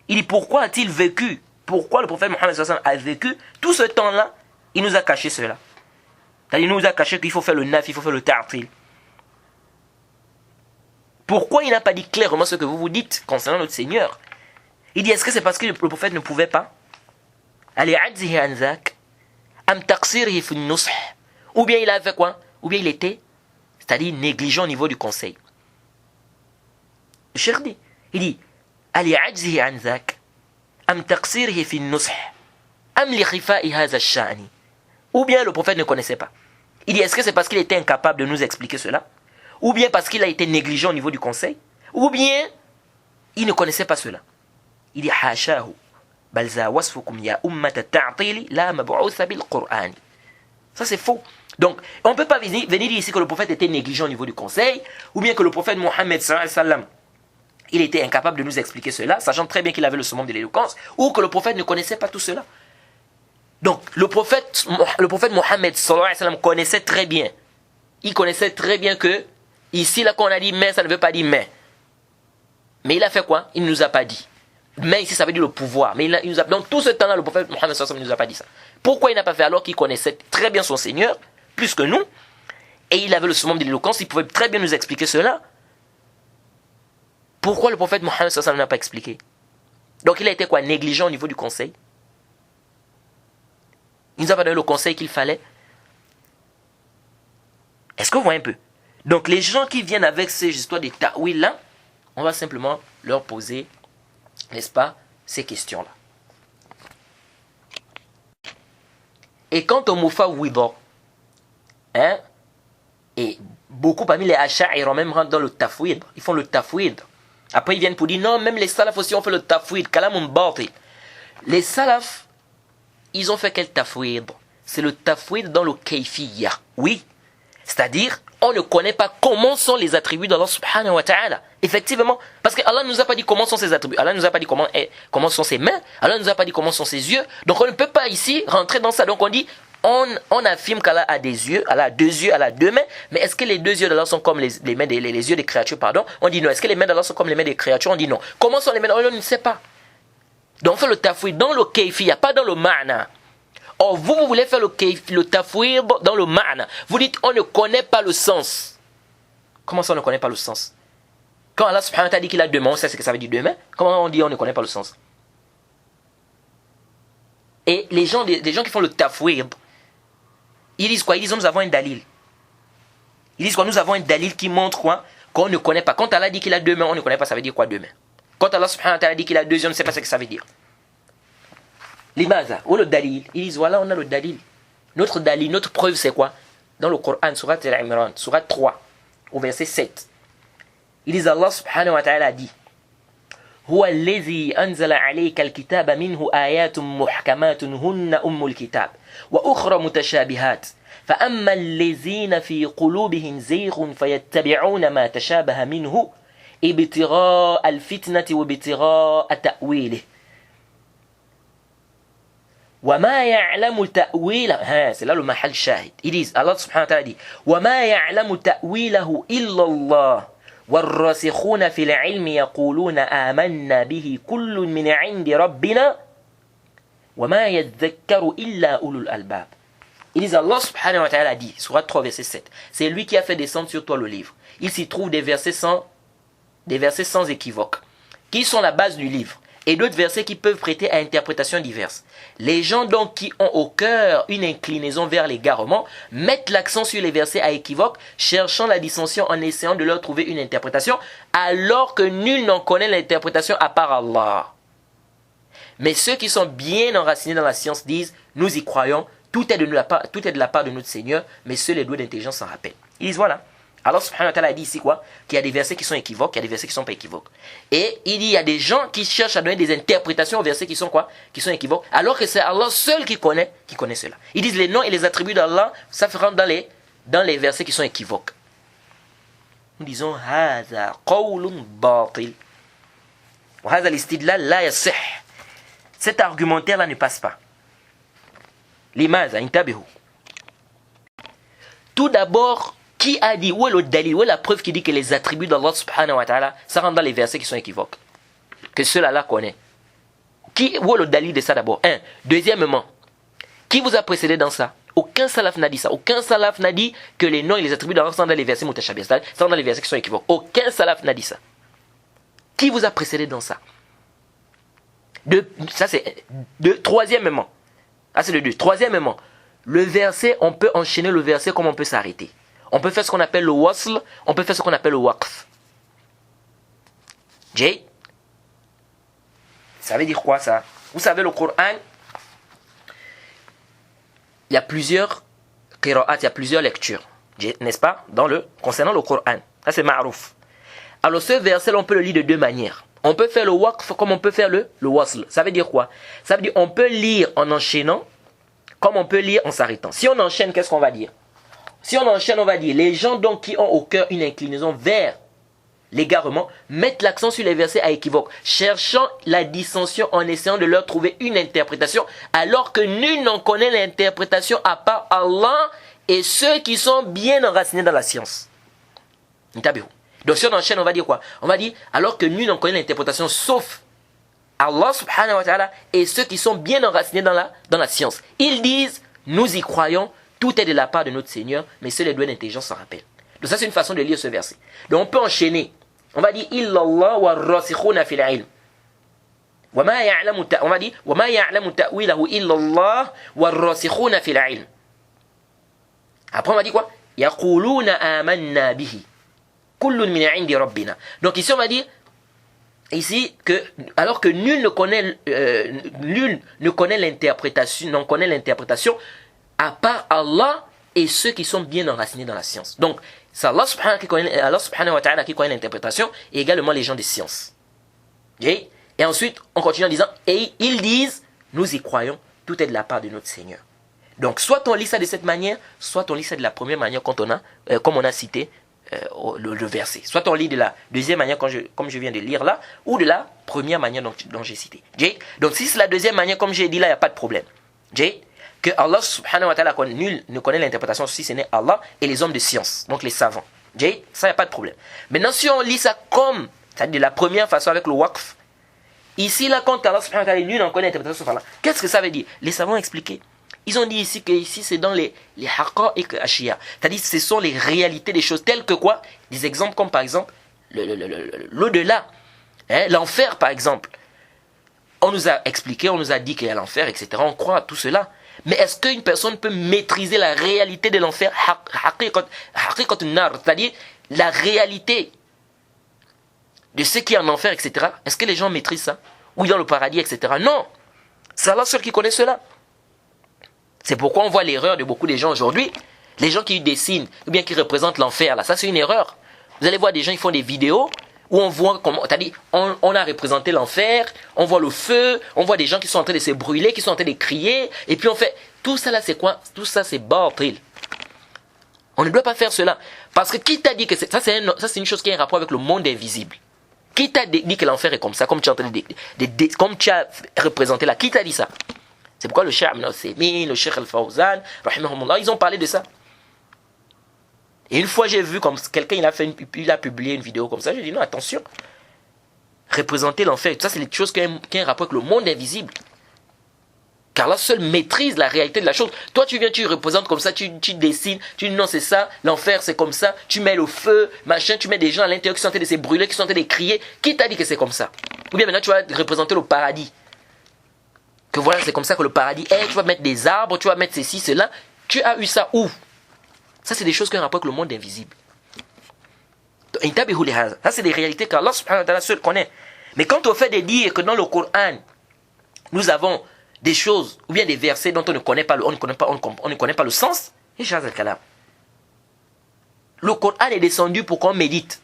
Il dit, pourquoi a-t-il vécu? Pourquoi le prophète Mohammed sallallahu alayhi wa sallam a vécu tout ce temps-là? Il nous a caché cela. C'est-à-dire, il nous a caché qu'il faut faire le naf, il faut faire le ta'til. Pourquoi il n'a pas dit clairement ce que vous vous dites concernant notre Seigneur? Il dit, est-ce que c'est parce que le prophète ne pouvait pas? Ou bien il a fait quoi? Ou bien il était, c'est-à-dire négligent au niveau du conseil. Le cheikh dit, il dit, ou bien le prophète ne connaissait pas. Il dit, est-ce que c'est parce qu'il était incapable de nous expliquer cela? Ou bien parce qu'il a été négligent au niveau du conseil? Ou bien il ne connaissait pas cela? Il dit, hashahu balza wasfukum ya ummat at-ta'til la mab'utha bil Qur'an. Ça c'est faux. Donc, on ne peut pas venir dire ici que le prophète était négligent au niveau du conseil, ou bien que le prophète Mohammed sallallahu alayhi wa sallam il était incapable de nous expliquer cela, sachant très bien qu'il avait le summum de l'éloquence, ou que le prophète ne connaissait pas tout cela. Donc, le prophète Mohammed sallallahu alayhi wa sallam connaissait très bien. Il connaissait très bien que, ici, là, qu'on a dit mais, ça ne veut pas dire mais. Mais il a fait quoi? Il ne nous a pas dit. Mais ici, ça veut dire le pouvoir. Mais il nous a... Donc, tout ce temps-là, le prophète Mohammed sallallahu alayhi wa sallam ne nous a pas dit ça. Pourquoi il n'a pas fait alors qu'il connaissait très bien son Seigneur, plus que nous, et il avait le summum de l'éloquence, il pouvait très bien nous expliquer cela. Pourquoi le prophète Mohammed sallallahu alayhi wa sallam n'a pas expliqué? Donc, il a été quoi? Négligent au niveau du conseil. Il nous a pas donné le conseil qu'il fallait. Est-ce que vous voyez un peu? Donc les gens qui viennent avec ces histoires de ta'wil là, on va simplement leur poser, n'est-ce pas, ces questions-là. Et quant au mufawwida, hein, et beaucoup parmi les asha'ira même rentrent dans le tafwid, ils font le tafwid. Après ils viennent pour dire non, même les salafs aussi ont fait le tafwid, kalamun batil. Les salafs, ils ont fait quel tafwid? C'est le tafwid dans le kayfiyya. Oui, c'est-à-dire on ne connaît pas comment sont les attributs d'Allah subhanahu wa ta'ala. Effectivement, parce que Allah ne nous a pas dit comment sont ses attributs. Allah ne nous a pas dit comment sont ses mains. Allah ne nous a pas dit comment sont ses yeux. Donc on ne peut pas ici rentrer dans ça. Donc on dit, on affirme qu'Allah a des yeux, Allah a deux yeux, Allah a deux mains. Mais est-ce que les deux yeux d'Allah sont comme les yeux des créatures, pardon? On dit non. Est-ce que les mains d'Allah sont comme les mains des créatures? On dit non. Comment sont les mains d'Allah? On ne sait pas. Donc on fait le tafwid dans le kayfiyya, pas dans le ma'na. Or, vous voulez faire le tafwid dans le ma'na. Vous dites, on ne connaît pas le sens. Comment ça, on ne connaît pas le sens? Quand Allah subhanahu wa ta'ala dit qu'il a deux mains, on sait ce que ça veut dire deux mains. Comment on dit, on ne connaît pas le sens? Et les gens qui font le tafwid, ils disent quoi? Ils disent, nous avons un dalil. Ils disent quoi? Nous avons un dalil qui montre quoi? Qu'on ne connaît pas. Quand Allah dit qu'il a deux mains, on ne connaît pas, ça veut dire quoi deux mains? Quand Allah subhanahu wa ta'ala dit qu'il a deux yeux, on ne sait pas ce que ça veut dire. Limaza, ou le dalil, ils disent voilà, on a le dalil. Notre dalil, notre preuve, c'est quoi? Dans le Coran, surat Al-Imran, surat 3, au verset 7. Ils disent Allah subhanahu wa ta'ala dit هو الذي أنزل عليك الكتاب منه آيات محكمات هن أم الكتاب وأخرى متشابهات فأما الذين في قلوبهم زيغ فيتبعون ما تشابه منه ابتغاء الفتنة وابتغاء تأويله وما يعلم تأويله c'est là le mahal shahid. Ils disent, Allah subhanahu wa ta'ala dit وما يعلم تأويله إلا الله والراسخون في العلم يقولون آمنا به كل من عند ربنا وما يذكر إلا أولو الألباب. Ils disent, Allah subhanahu wa ta'ala dit, surat 3 verset 7, c'est lui qui a fait descendre sur toi le livre. Il s'y trouve des versets sans équivoque, qui sont la base du livre, et d'autres versets qui peuvent prêter à interprétations diverses. Les gens donc qui ont au cœur une inclinaison vers l'égarement mettent l'accent sur les versets à équivoque, cherchant la dissension en essayant de leur trouver une interprétation, alors que nul n'en connaît l'interprétation à part Allah. Mais ceux qui sont bien enracinés dans la science disent, nous y croyons, tout est de la part de notre Seigneur, mais seuls les doués d'intelligence s'en rappellent. Ils disent voilà. Allah subhanahu wa ta'ala dit ici quoi? Qu'il y a des versets qui sont équivoques, il y a des versets qui ne sont pas équivoques. Et il dit il y a des gens qui cherchent à donner des interprétations aux versets qui sont quoi? Qui sont équivoques, alors que c'est Allah seul qui connaît cela. Ils disent les noms et les attributs d'Allah, ça rentre dans les versets qui sont équivoques. Nous disons هذا قول باطل وهذا الاستدلال لا يصح. Cet argumentaire là ne passe pas. لماذا؟ انتبهوا. Tout d'abord, qui a dit, où est le dalil, où est la preuve qui dit que les attributs d'Allah subhanahu wa ta'ala, ça rentre dans les versets qui sont équivoques? Que seul Allah connaît. Où est le dalil de ça d'abord? Un. Deuxièmement, qui vous a précédé dans ça? Aucun salaf n'a dit ça. Aucun salaf n'a dit que les noms et les attributs d'Allah sont dans les versets mutashabih, ça rentre dans les versets qui sont équivoques. Aucun salaf n'a dit ça. Qui vous a précédé dans ça? Ça c'est deux. Troisièmement, c'est le deux. Troisièmement, le verset, on peut enchaîner le verset comme on peut s'arrêter. On peut faire ce qu'on appelle le wasl, on peut faire ce qu'on appelle le waqf. Jay, ça veut dire quoi ça? Vous savez, le Coran, il y a plusieurs qira'at, il y a plusieurs lectures, n'est-ce pas? Concernant le Coran, ça c'est ma'rouf. Alors ce verset, on peut le lire de deux manières. On peut faire le waqf comme on peut faire le wasl. Ça veut dire quoi? Ça veut dire on peut lire en enchaînant comme on peut lire en s'arrêtant. Si on enchaîne, qu'est-ce qu'on va dire? Si on enchaîne, on va dire, les gens donc qui ont au cœur une inclinaison vers l'égarement mettent l'accent sur les versets à équivoque, cherchant la dissension en essayant de leur trouver une interprétation, alors que nul n'en connaît l'interprétation à part Allah et ceux qui sont bien enracinés dans la science. Donc si on enchaîne, on va dire quoi? On va dire, alors que nul n'en connaît l'interprétation sauf Allah subhanahu wa ta'ala et ceux qui sont bien enracinés dans la science. Ils disent, nous y croyons, tout est de la part de notre Seigneur, mais seuls les doués d'intelligence s'en rappellent. Donc ça c'est une façon de lire ce verset. Donc on peut enchaîner. On va dire illallah wa rasikhuna fil ilm. On va dire wa ma ya'lamu ta'wilahu illallah wa rasikhuna fil ilm. Après on va dire quoi? يقولون آمنا به كل من عند ربنا. Donc ici on va dire ici que alors que nul ne connaît l'interprétation à part Allah et ceux qui sont bien enracinés dans la science. Donc c'est Allah subhanahu wa ta'ala qui connaît l'interprétation et également les gens des sciences. Okay? Et ensuite on continue en disant et ils disent nous y croyons, tout est de la part de notre Seigneur. Donc soit on lit ça de cette manière, soit on lit ça de la première manière quand on a, comme on a cité le verset. Soit on lit de la deuxième manière comme je viens de lire là, ou de la première manière dont j'ai cité. Donc si c'est la deuxième manière comme j'ai dit là, il n'y a pas de problème. Que Allah subhanahu wa ta'ala, nul ne connaît l'interprétation si ce n'est Allah et les hommes de science, donc les savants. Ça, il n'y a pas de problème. Maintenant si on lit ça comme, c'est-à-dire de la première façon avec le waqf, ici là quand Allah subhanahu wa ta'ala, nul n'en connaît l'interprétation sauf Allah, qu'est-ce que ça veut dire? Les savants ont expliqué. Ils ont dit ici que ici c'est dans les haqa'iq ashia. C'est-à-dire ce sont les réalités des choses telles que quoi? Des exemples comme par exemple l'au-delà. L'enfer par exemple. On nous a expliqué, on nous a dit qu'il y a l'enfer, etc. On croit à tout cela. Mais est-ce qu'une personne peut maîtriser la réalité de l'enfer? C'est-à-dire la réalité de ce qui est en enfer, etc. Est-ce que les gens maîtrisent ça? Ou dans le paradis, etc. Non. C'est Allah seul qui connaît cela. C'est pourquoi on voit l'erreur de beaucoup de gens aujourd'hui. Les gens qui dessinent, ou bien qui représentent l'enfer, là, ça c'est une erreur. Vous allez voir des gens qui font des vidéos où on voit comment, c'est-à-dire, on a représenté l'enfer, on voit le feu, on voit des gens qui sont en train de se brûler, qui sont en train de crier, et puis on fait, tout ça là c'est quoi? Tout ça c'est batil. On ne doit pas faire cela. Parce que qui t'a dit que ça c'est une chose qui a un rapport avec le monde invisible? Qui t'a dit que l'enfer est comme ça, comme tu es en train comme tu as représenté là? Qui t'a dit ça? C'est pourquoi le Cheikh Ibn Uthaymin, le Cheikh Al-Fawzan, rahimahumullah, ils ont parlé de ça. Et une fois j'ai vu comme quelqu'un il a publié une vidéo comme ça, j'ai dit non attention, représenter l'enfer, ça c'est les choses qui ont un rapport avec le monde invisible. Car là seul maîtrise la réalité de la chose. Toi tu viens, tu représentes comme ça, tu dessines, tu dis non c'est ça, l'enfer c'est comme ça, tu mets le feu, machin, tu mets des gens à l'intérieur qui sont en train de se brûler, qui sont en train de crier. Qui t'a dit que c'est comme ça? Ou bien maintenant tu vas représenter le paradis. Que voilà, c'est comme ça que le paradis est, tu vas mettre des arbres, tu vas mettre ceci, cela. Tu as eu ça où? Ça, c'est des choses qui ont un rapport avec le monde invisible. Ça, c'est des réalités qu'Allah subhanahu wa ta'ala seul connaît. Mais quand on fait de dire que dans le Coran, nous avons des choses, ou bien des versets dont on ne connaît pas le sens, le Coran est descendu pour qu'on médite.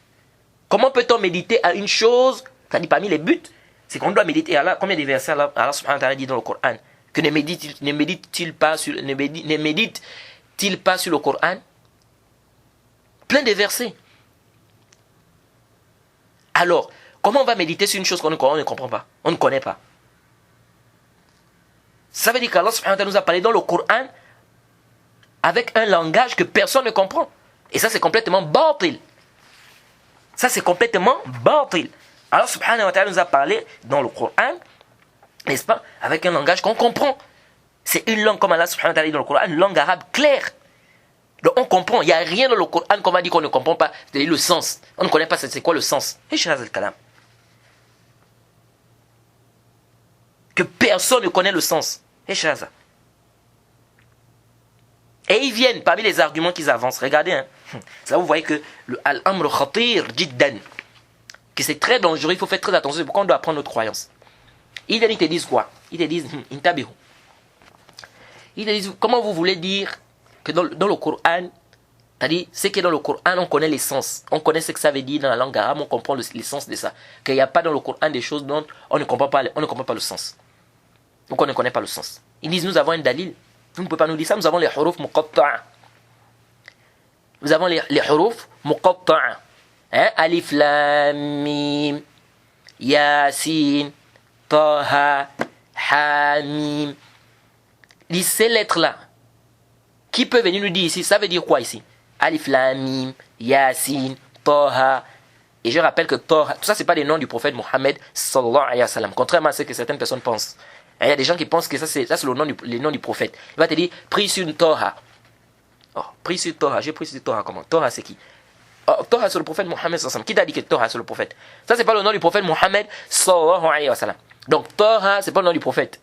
Comment peut-on méditer à une chose, c'est-à-dire parmi les buts, c'est qu'on doit méditer. Allah, combien de versets Allah subhanahu wa ta'ala dit dans le Coran que ne médite-t-il pas sur le Coran? Plein de versets. Alors, comment on va méditer sur une chose qu'on ne comprend pas? On ne connaît pas. Ça veut dire qu'Allah subhanahu wa ta'ala nous a parlé dans le Coran avec un langage que personne ne comprend. Et ça c'est complètement batil. Ça c'est complètement batil. Allah subhanahu wa ta'ala nous a parlé dans le Coran, n'est-ce pas, avec un langage qu'on comprend. C'est une langue, comme Allah subhanahu wa ta'ala dit dans le Coran, une langue arabe claire. Donc on comprend, il n'y a rien dans le Coran qu'on va dire qu'on ne comprend pas, c'est-à-dire le sens. On ne connaît pas c'est quoi le sens. Que personne ne connaît le sens. Et ils viennent, parmi les arguments qu'ils avancent, regardez, hein. Là vous voyez que le al-amr khatir jiddan, que c'est très dangereux, il faut faire très attention, c'est pourquoi on doit apprendre notre croyance. Ils te disent quoi? Ils te disent, intabihu. Ils te disent, comment vous voulez dire que dans le Coran, c'est-à-dire, ce qui est dans le Coran, on connaît les sens. On connaît ce que ça veut dire dans la langue arabe, on comprend les sens de ça. Qu'il n'y a pas dans le Coran des choses dont on ne comprend pas le sens. Donc on ne connaît pas le sens. Ils disent, nous avons un dalil. Vous ne pouvez pas nous dire ça, nous avons les huruf muqatta'a. Nous avons les huruf muqatta'a. Alif, lam, mim, yasin, taha, hamim. Ces lettres-là, qui peut venir nous dire ici, ça veut dire quoi ici? Alif, lam, mim, yasin, taha. Et je rappelle que taha, tout ça c'est pas les noms du prophète Mohammed sallallahu alayhi wa sallam, contrairement à ce que certaines personnes pensent. Il y a des gens qui pensent que ça c'est les noms du prophète. Il va te dire, prie sur une taha. Oh, prie sur taha, j'ai pris sur taha comment? Taha c'est qui? Oh, Taha c'est le prophète Mohammed sallallahu alayhi wa sallam. Qui t'a dit que Taha c'est le prophète? Ça c'est pas le nom du prophète Mohammed sallallahu alayhi wa sallam. Donc Taha c'est pas le nom du prophète.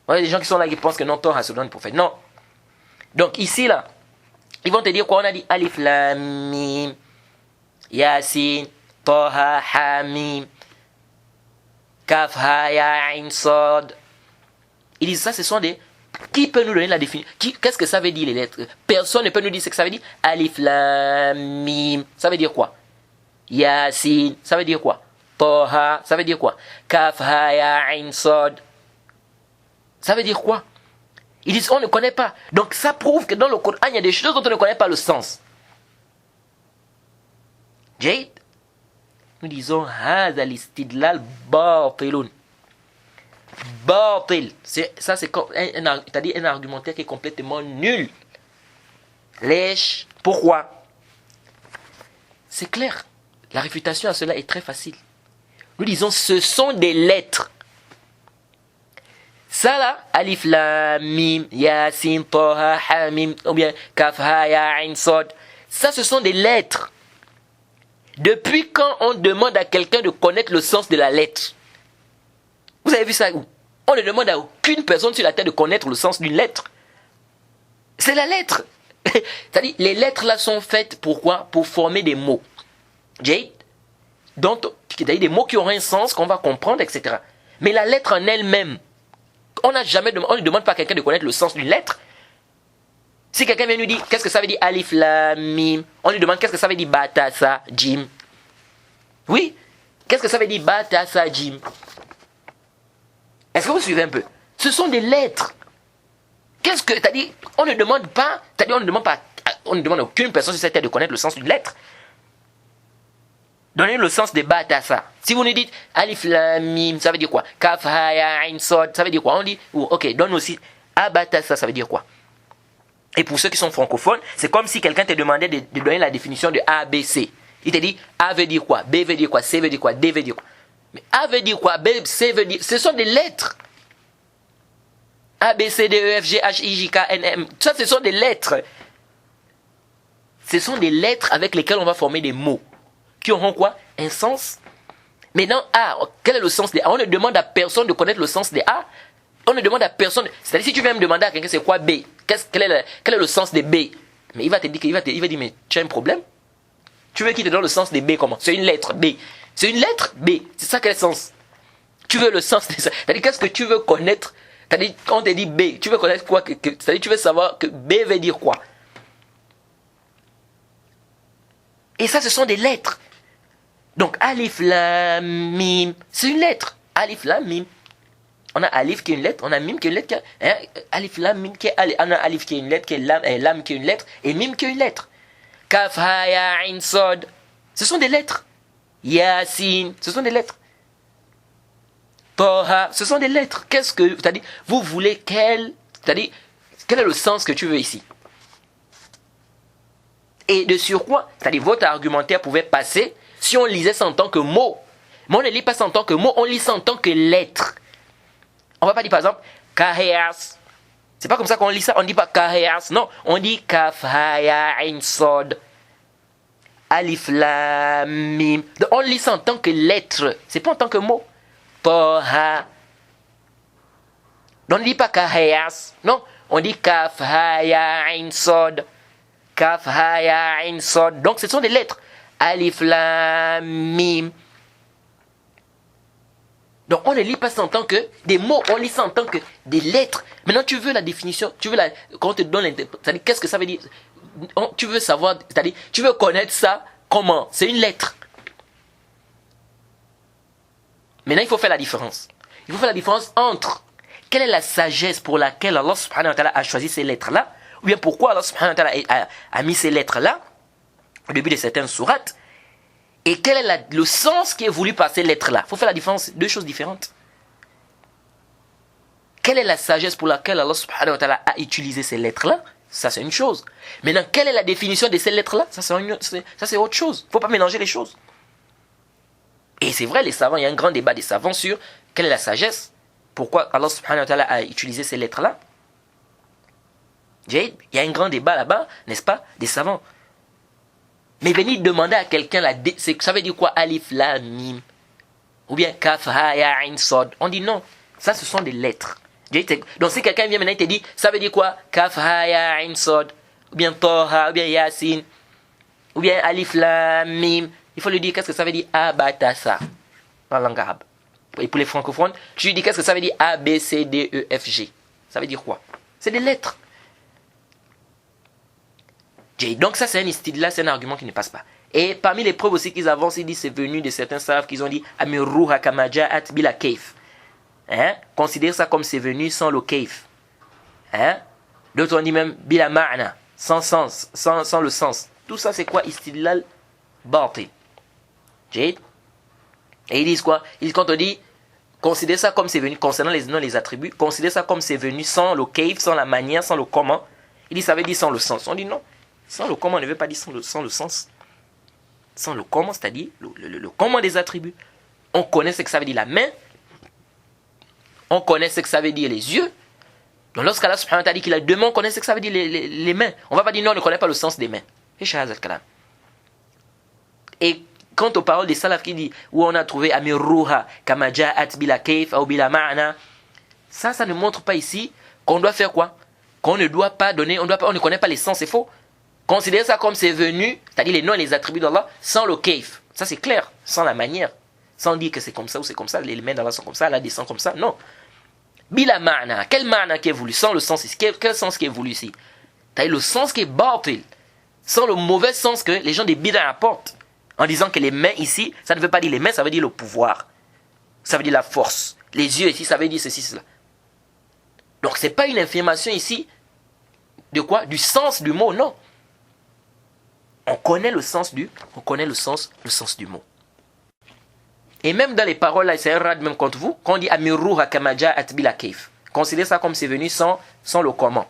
Il y a des gens qui sont là qui pensent que non, Taha c'est le nom du prophète. Non. Donc ici là, Ils vont te dire quoi? On a dit Alif Lam Mim, Yasin, Taha, Hamim, Kaf, Ha, Ya, Ain, Sod. Ils disent ça, ce sont des... Qui peut nous donner la définition? Qu'est-ce que ça veut dire les lettres? Personne ne peut nous dire ce que ça veut dire. Alif Lam Mim, ça veut dire quoi? Yasin, ça veut dire quoi? Taha, ça veut dire quoi? Kaf, Ha, Ya, Ain, Sod. Ça veut dire quoi? Ils disent on ne connaît pas. Donc ça prouve que dans le Coran, il y a des choses dont on ne connaît pas le sens. Jade, nous disons هذا الاستدلال باطل. Batil. Ça c'est c'est-à-dire un argumentaire qui est complètement nul. Lèche. Pourquoi? C'est clair. La réfutation à cela est très facile. Nous disons ce sont des lettres. Ça là, Alif Lam Mim, Yasin, Taha, Hamim, ou bien Kaf, Ha, Ya, Ain, Sod. Ça, ce sont des lettres. Depuis quand on demande à quelqu'un de connaître le sens de la lettre? Vous avez vu ça où? On ne demande à aucune personne sur la terre de connaître le sens d'une lettre. C'est la lettre. C'est-à-dire, les lettres là sont faites pourquoi? Pour former des mots. Jade? Donc, c'est-à-dire des mots qui auront un sens, qu'on va comprendre, etc. Mais la lettre en elle-même, on ne demande pas à quelqu'un de connaître le sens d'une lettre. Si quelqu'un vient nous dire qu'est-ce que ça veut dire Alif Lam Mim, on lui demande qu'est-ce que ça veut dire Batasa Jim. Oui, qu'est-ce que ça veut dire Batasa Jim? Est-ce que vous suivez un peu? Ce sont des lettres. Qu'est-ce que, c'est-à-dire, on ne demande pas, c'est-à-dire on ne demande à aucune personne sur cette terre de connaître le sens d'une lettre. Donnez le sens de Batasa. Si vous nous dites Alif Lam Mim, ça veut dire quoi? Kaf, Ha, Ya, Ain, Sod, ça veut dire quoi? On dit, ok, donne aussi Abatasa, ça veut dire quoi? Et pour ceux qui sont francophones, c'est comme si quelqu'un te demandait de donner la définition de A, B, C. Il te dit A veut dire quoi? B veut dire quoi? C veut dire quoi? D veut dire quoi? Mais A veut dire quoi? B, C veut dire... Ce sont des lettres. A, B, C, D, E, F, G, H, I, J, K, N, M. Ça, ce sont des lettres. Ce sont des lettres avec lesquelles on va former des mots. Qui auront quoi? Un sens. Maintenant, A, quel est le sens des A? On ne demande à personne de connaître le sens des A. On ne demande à personne. C'est-à-dire, si tu viens me demander à quelqu'un c'est quoi B, quel est le sens des B? Mais il va te dire, il va dire, mais tu as un problème? Tu veux qu'il te donne le sens des B comment? C'est une lettre B. C'est une lettre B. C'est ça quel sens? Tu veux le sens de ça? C'est-à-dire, qu'est-ce que tu veux connaître? C'est-à-dire, quand on te dit B, tu veux connaître quoi? C'est-à-dire, tu veux savoir que B veut dire quoi? Et ça, ce sont des lettres. Donc, Alif Lam Mim, c'est une lettre. Alif Lam Mim. On a Alif qui est une lettre, on a Mim qui est une lettre. Alif Lam Mim qui est on a Alif qui est une lettre, qui est Lam qui est une lettre, et Mim qui est une lettre. Kaf, Ha, Ya, Ain, Sod. Ce sont des lettres. Yasin, ce sont des lettres. Taha, ce sont des lettres. Qu'est-ce que, c'est-à-dire, vous voulez c'est-à-dire, quel est le sens que tu veux ici? Et de surcroît, c'est-à-dire, votre argumentaire pouvait passer si on lisait ça en tant que mot. Mais on ne lit pas ça en tant que mot, on lit ça en tant que lettre. On ne va pas dire par exemple Kaheas. C'est pas comme ça qu'on lit ça. On ne dit pas Kaheas. Non, on dit Kaf, Ha, Ya, Ain, Sod, Alif Lam Mim. Donc on lit ça en tant que lettre. C'est pas en tant que mot. Taha. Donc on ne dit pas Kaheas. Non, on dit Kaf, Ha, Ya, Ain, Sod. Kaf, Ha, Ya, Ain, Sod. Donc ce sont des lettres. Alif Lam Mim. Donc on ne lit pas ça en tant que des mots, on lit ça en tant que des lettres. Maintenant tu veux la définition, quand on te donne l'interprétation, c'est-à-dire qu'est-ce que ça veut dire? Tu veux savoir, c'est-à-dire tu veux connaître ça comment? C'est une lettre. Maintenant il faut faire la différence. Il faut faire la différence entre quelle est la sagesse pour laquelle Allah subhanahu wa ta'ala a choisi ces lettres-là, ou bien pourquoi Allah subhanahu wa ta'ala a mis ces lettres-là au début de certaines sourates. Et quel est le sens qui est voulu par ces lettres-là? Il faut faire la différence, deux choses différentes. Quelle est la sagesse pour laquelle Allah subhanahu wa ta'ala a utilisé ces lettres-là? Ça, c'est une chose. Maintenant, quelle est la définition de ces lettres-là? Ça, c'est autre chose. Il ne faut pas mélanger les choses. Et c'est vrai, les savants, il y a un grand débat des savants sur quelle est la sagesse. Pourquoi Allah subhanahu wa ta'ala a utilisé ces lettres-là? Il y a un grand débat là-bas, n'est-ce pas, des savants. Mais venir demander à quelqu'un, ça veut dire quoi? Alif, Lam, Mim. Ou bien Kaf, Ha, Ya, Ain, Sod. On dit non. Ça, ce sont des lettres. Donc si quelqu'un vient maintenant et te dit, ça veut dire quoi? Kaf, Ha, Ya, Ain, Sod. ou bien Toha, ou bien Yasin, ou bien Alif Lam Mim. Il faut lui dire qu'est-ce que ça veut dire Abatasa dans la langue arabe. Et pour les francophones, tu lui dis qu'est-ce que ça veut dire A, B, C, D, E, F, G. Ça veut dire quoi? C'est des lettres. Donc ça c'est un istidlal, c'est un argument qui ne passe pas. Et parmi les preuves aussi qu'ils avancent, ils disent c'est venu de certains savants qu'ils ont dit Amiruha kamaja'at bila kaif. Considère ça comme c'est venu sans le kaif. D'autres ont dit même bila ma'na, sans sens, sans le sens. Tout ça c'est quoi? Istidlal batil. Et ils disent quoi? Quand on dit considère ça comme c'est venu, concernant les noms, les attributs, considère ça comme c'est venu sans le kaif, sans la manière, sans le comment. Il dit ça veut dire sans le sens. On dit non. Sans le comment, on ne veut pas dire sans le sens. Sans le comment, c'est-à-dire le comment des attributs. On connaît ce que ça veut dire la main. On connaît ce que ça veut dire les yeux. Donc lorsqu'Allah subhanahu wa ta'ala dit qu'il a deux mains, on connaît ce que ça veut dire les mains. On ne va pas dire non, on ne connaît pas le sens des mains. Et quant aux paroles des salaf qui dit où on a trouvé Amiruha, Kamaja'at bila kaif ou bila ma'na, ça ne montre pas ici qu'on doit faire quoi? Qu'on ne doit pas donner, on ne connaît pas les sens, c'est faux. Considérez ça comme c'est venu, c'est-à-dire les noms et les attributs d'Allah, sans le kaif. Ça c'est clair, sans la manière. Sans dire que c'est comme ça ou c'est comme ça, les mains d'Allah sont comme ça, Allah descend comme ça, non. Bila ma'na, quel ma'na qui est voulu? Sans le sens ici, quel sens qui est voulu ici? C'est-à-dire le sens qui est batil, sans le mauvais sens que les gens des bid'a apportent. En disant que les mains ici, ça ne veut pas dire les mains, ça veut dire le pouvoir. Ça veut dire la force. Les yeux ici, ça veut dire ceci, cela. Donc ce n'est pas une affirmation ici de quoi? Du sens du mot, non. On connaît le sens du mot. Et même dans les paroles, là, c'est un rad même contre vous, quand on dit Amiruha kamaja atbila kaif. Considérez ça comme c'est venu sans le comment.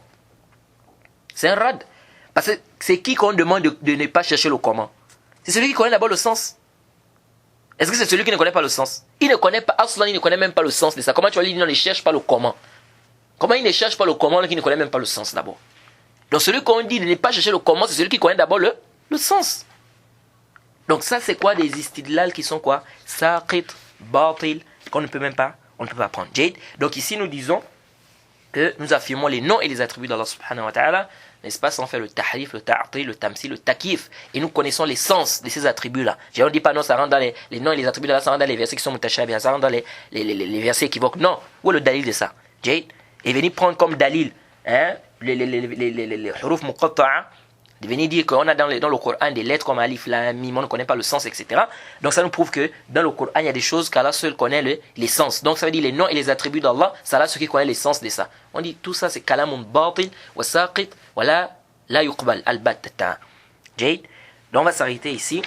C'est un rad. Parce que c'est qui qu'on demande de ne pas chercher le comment? C'est celui qui connaît d'abord le sens. Est-ce que c'est celui qui ne connaît pas le sens? Il ne connaît pas, Aslan, il ne connaît même pas le sens de ça. Comment tu vas lui dire non, il ne cherche pas le comment? Comment il ne cherche pas le comment, qui ne connaît même pas le sens d'abord? Donc celui qu'on dit de ne pas chercher le comment, c'est celui qui connaît d'abord le sens. Donc ça c'est quoi? Des istidlal qui sont quoi? Saqit, batil, qu'on ne peut même pas, prendre. Donc ici nous disons que nous affirmons les noms et les attributs d'Allah subhanahu wa ta'ala, n'est-ce pas, sans faire le tahrif, le ta'atil, le tamsil, le takif. Et nous connaissons les sens de ces attributs-là. On ne dit pas non, ça rentre dans les noms et les attributs d'Allah, ça rentre dans les versets qui sont mutashabih, ça rentre dans les versets équivoques. Non. Où est le dalil de ça? Et venir prendre comme dalil les huruf muqatta'a, de venir dire qu'on a dans le Coran des lettres comme Alif, Lam, Mim, on ne connaît pas le sens, etc. Donc ça nous prouve que dans le Coran, il y a des choses qu'Allah seul connaît les sens. Donc ça veut dire les noms et les attributs d'Allah, c'est Allah ceux qui connaît les sens de ça. On dit tout ça c'est kalamun batil, wa saqit, wa la yuqbal, al-battata. Donc on va s'arrêter ici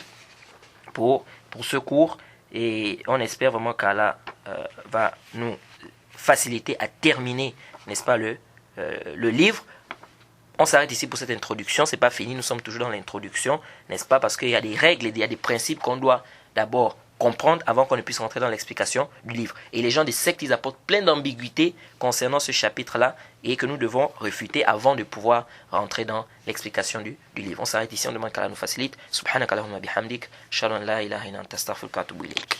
pour ce cours et on espère vraiment qu'Allah va nous faciliter à terminer, n'est-ce pas, le livre. On s'arrête ici pour cette introduction, c'est pas fini, nous sommes toujours dans l'introduction, n'est-ce pas, parce qu'il y a des règles, il y a des principes qu'on doit d'abord comprendre avant qu'on ne puisse rentrer dans l'explication du livre. Et les gens des sectes, ils apportent plein d'ambiguïtés concernant ce chapitre-là et que nous devons refuter avant de pouvoir rentrer dans l'explication du livre. On s'arrête ici, on demande qu'Allah nous facilite. Subhanakallahumma bihamdik, shalom la ilaha illa anta astaghfiruka wa atubu ilayk.